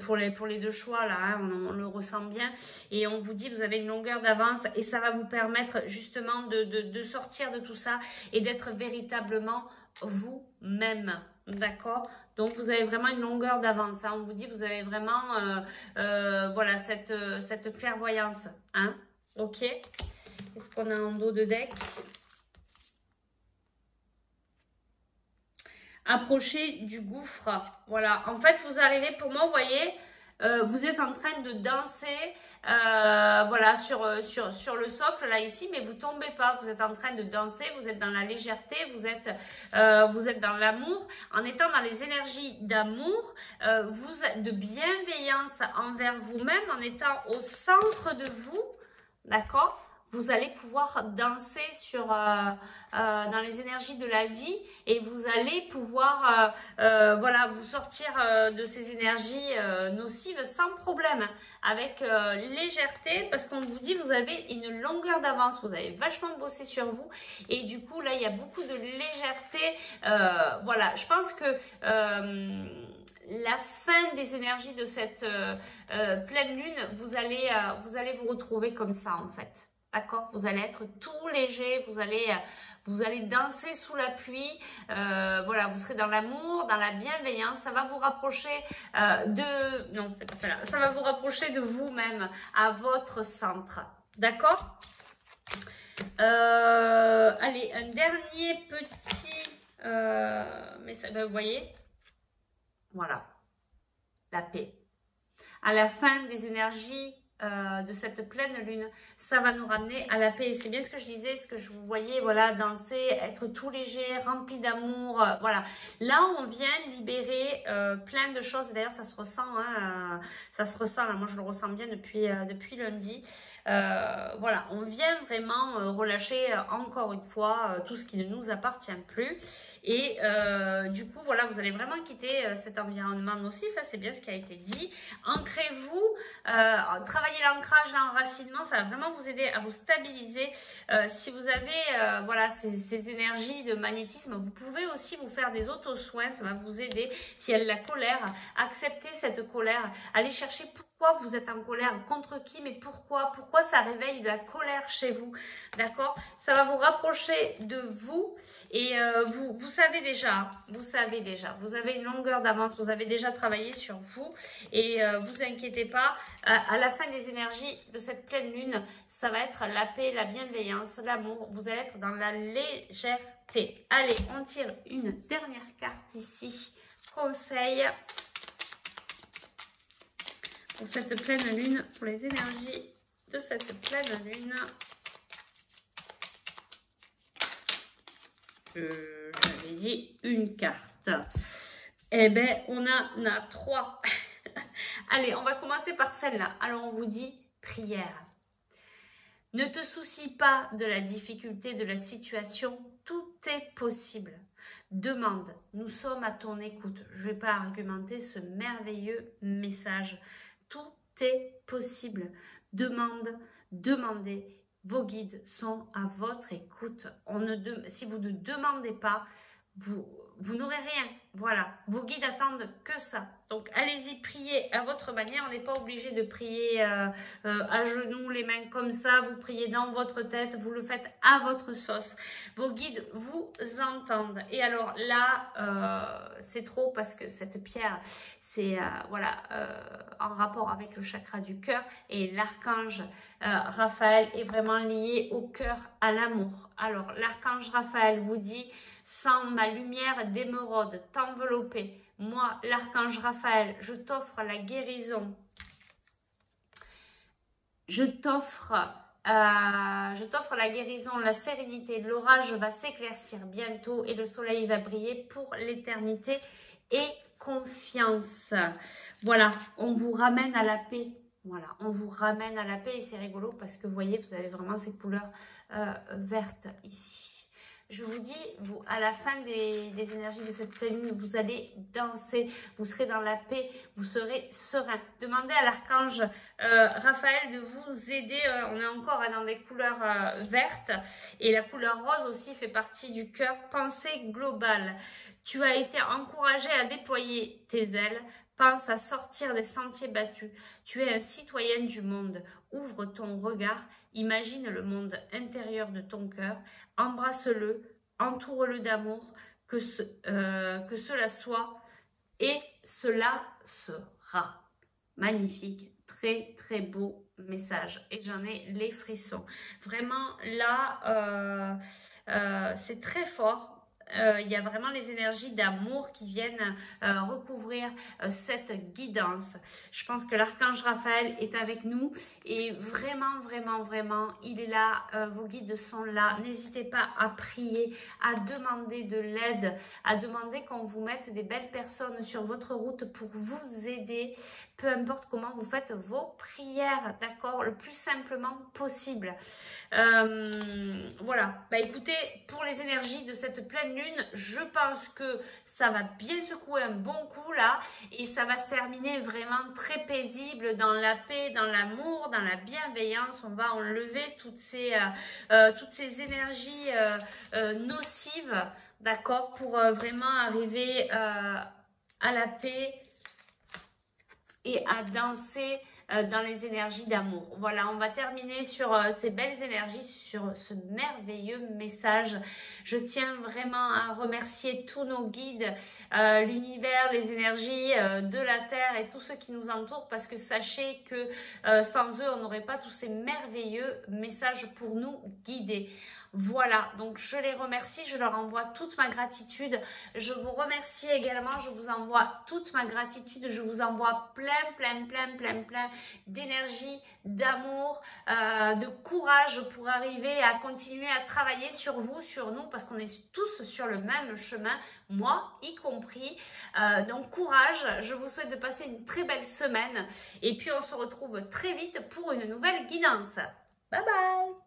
pour les deux choix là, on le ressent bien. Et on vous dit vous avez une longueur d'avance et ça va vous permettre justement de sortir de tout ça et d'être véritablement vous-même, d'accord? Donc vous avez vraiment une longueur d'avance, on vous dit vous avez vraiment voilà cette clairvoyance, ok? Qu'est-ce qu'on a en dos de deck? Approchez du gouffre, voilà, en fait vous arrivez, pour moi vous voyez, vous êtes en train de danser voilà, sur le socle là ici, mais vous tombez pas, vous êtes en train de danser, vous êtes dans la légèreté, vous êtes dans l'amour, en étant dans les énergies d'amour, de bienveillance envers vous-même, en étant au centre de vous, d'accord? Vous allez pouvoir danser dans les énergies de la vie et vous allez pouvoir voilà, vous sortir de ces énergies nocives sans problème, avec légèreté, parce qu'on vous dit vous avez une longueur d'avance, vous avez vachement bossé sur vous et du coup là il y a beaucoup de légèreté. Voilà, je pense que la fin des énergies de cette pleine lune, vous allez vous retrouver comme ça en fait. D'accord, vous allez être tout léger, vous allez danser sous la pluie, voilà, vous serez dans l'amour, dans la bienveillance, ça va vous rapprocher non, c'est pas ça là, ça va vous rapprocher de vous-même, à votre centre, d'accord? Allez, un dernier petit message, vous voyez, voilà, la paix. À la fin des énergies de cette pleine lune, ça va nous ramener à la paix. C'est bien ce que je disais, ce que je vous voyais, voilà, danser, être tout léger, rempli d'amour, voilà. Là, on vient libérer plein de choses. D'ailleurs, ça se ressent, ça se ressent. Là, moi, je le ressens bien depuis lundi. Voilà, on vient vraiment relâcher encore une fois tout ce qui ne nous appartient plus. Et du coup, voilà, vous allez vraiment quitter cet environnement nocif. C'est bien ce qui a été dit. Ancrez-vous, travaillez l'ancrage, l'enracinement, ça va vraiment vous aider à vous stabiliser. Si vous avez voilà, ces énergies de magnétisme, vous pouvez aussi vous faire des auto-soins, ça va vous aider. Si elle a la colère, acceptez cette colère, allez chercher pourquoi vous êtes en colère, contre qui, mais pourquoi ça réveille de la colère chez vous, d'accord? Ça va vous rapprocher de vous et vous savez déjà, vous avez une longueur d'avance, vous avez déjà travaillé sur vous et vous inquiétez pas, à la fin des énergies de cette pleine lune, ça va être la paix, la bienveillance, l'amour, vous allez être dans la légèreté. Allez, on tire une dernière carte ici, conseil pour cette pleine lune, pour les énergies de cette pleine lune. J'avais dit une carte. Eh bien, on en a 3. Allez, on va commencer par celle-là. Alors, on vous dit prière. Ne te soucie pas de la difficulté de la situation. Tout est possible. Demande. Nous sommes à ton écoute. Je ne vais pas argumenter ce merveilleux message. Tout est possible. Demandez. Vos guides sont à votre écoute. Si vous ne demandez pas, vous n'aurez rien. Voilà, vos guides attendent que ça. Donc, allez-y, priez à votre manière. On n'est pas obligé de prier à genoux, les mains comme ça. Vous priez dans votre tête. Vous le faites à votre sauce. Vos guides vous entendent. Et alors là, c'est trop parce que cette pierre, c'est voilà, en rapport avec le chakra du cœur. Et l'archange Raphaël est vraiment lié au cœur, à l'amour. Alors, l'archange Raphaël vous dit... Sans ma lumière d'émeraude t'envelopper, moi, l'archange Raphaël, je t'offre la guérison. Je t'offre la guérison, la sérénité. L'orage va s'éclaircir bientôt et le soleil va briller pour l'éternité. Et confiance. Voilà, on vous ramène à la paix. Voilà, on vous ramène à la paix et c'est rigolo parce que vous voyez, vous avez vraiment ces couleurs vertes ici. Je vous dis, vous, à la fin des énergies de cette pleine lune, vous allez danser, vous serez dans la paix, vous serez serein. Demandez à l'archange Raphaël de vous aider. On est encore dans des couleurs vertes et la couleur rose aussi fait partie du cœur. Pensée globale. Tu as été encouragé à déployer tes ailes. Pense à sortir des sentiers battus. Tu es un citoyen du monde. Ouvre ton regard. Imagine le monde intérieur de ton cœur. Embrasse-le. Entoure-le d'amour. Que cela soit et cela sera. Magnifique. Très, très beau message. Et j'en ai les frissons. Vraiment, là, c'est très fort. Il y a vraiment les énergies d'amour qui viennent recouvrir cette guidance. Je pense que l'archange Raphaël est avec nous et vraiment, vraiment, vraiment, il est là, vos guides sont là. N'hésitez pas à prier, à demander de l'aide, à demander qu'on vous mette des belles personnes sur votre route pour vous aider, peu importe comment vous faites vos prières, d'accord, le plus simplement possible. Voilà, bah écoutez, pour les énergies de cette pleine lune, je pense que ça va bien secouer un bon coup là et ça va se terminer vraiment très paisible dans la paix, dans l'amour, dans la bienveillance. On va enlever toutes ces énergies nocives, d'accord, pour vraiment arriver à la paix et à danser dans les énergies d'amour. Voilà, on va terminer sur ces belles énergies, sur ce merveilleux message. Je tiens vraiment à remercier tous nos guides, l'univers, les énergies de la Terre et tous ceux qui nous entourent parce que sachez que sans eux, on n'aurait pas tous ces merveilleux messages pour nous guider. Voilà, donc je les remercie, je leur envoie toute ma gratitude. Je vous remercie également, je vous envoie toute ma gratitude. Je vous envoie plein d'énergie, d'amour, de courage pour arriver à continuer à travailler sur vous, sur nous, parce qu'on est tous sur le même chemin, moi y compris. Donc courage, je vous souhaite de passer une très belle semaine et puis on se retrouve très vite pour une nouvelle guidance. Bye bye!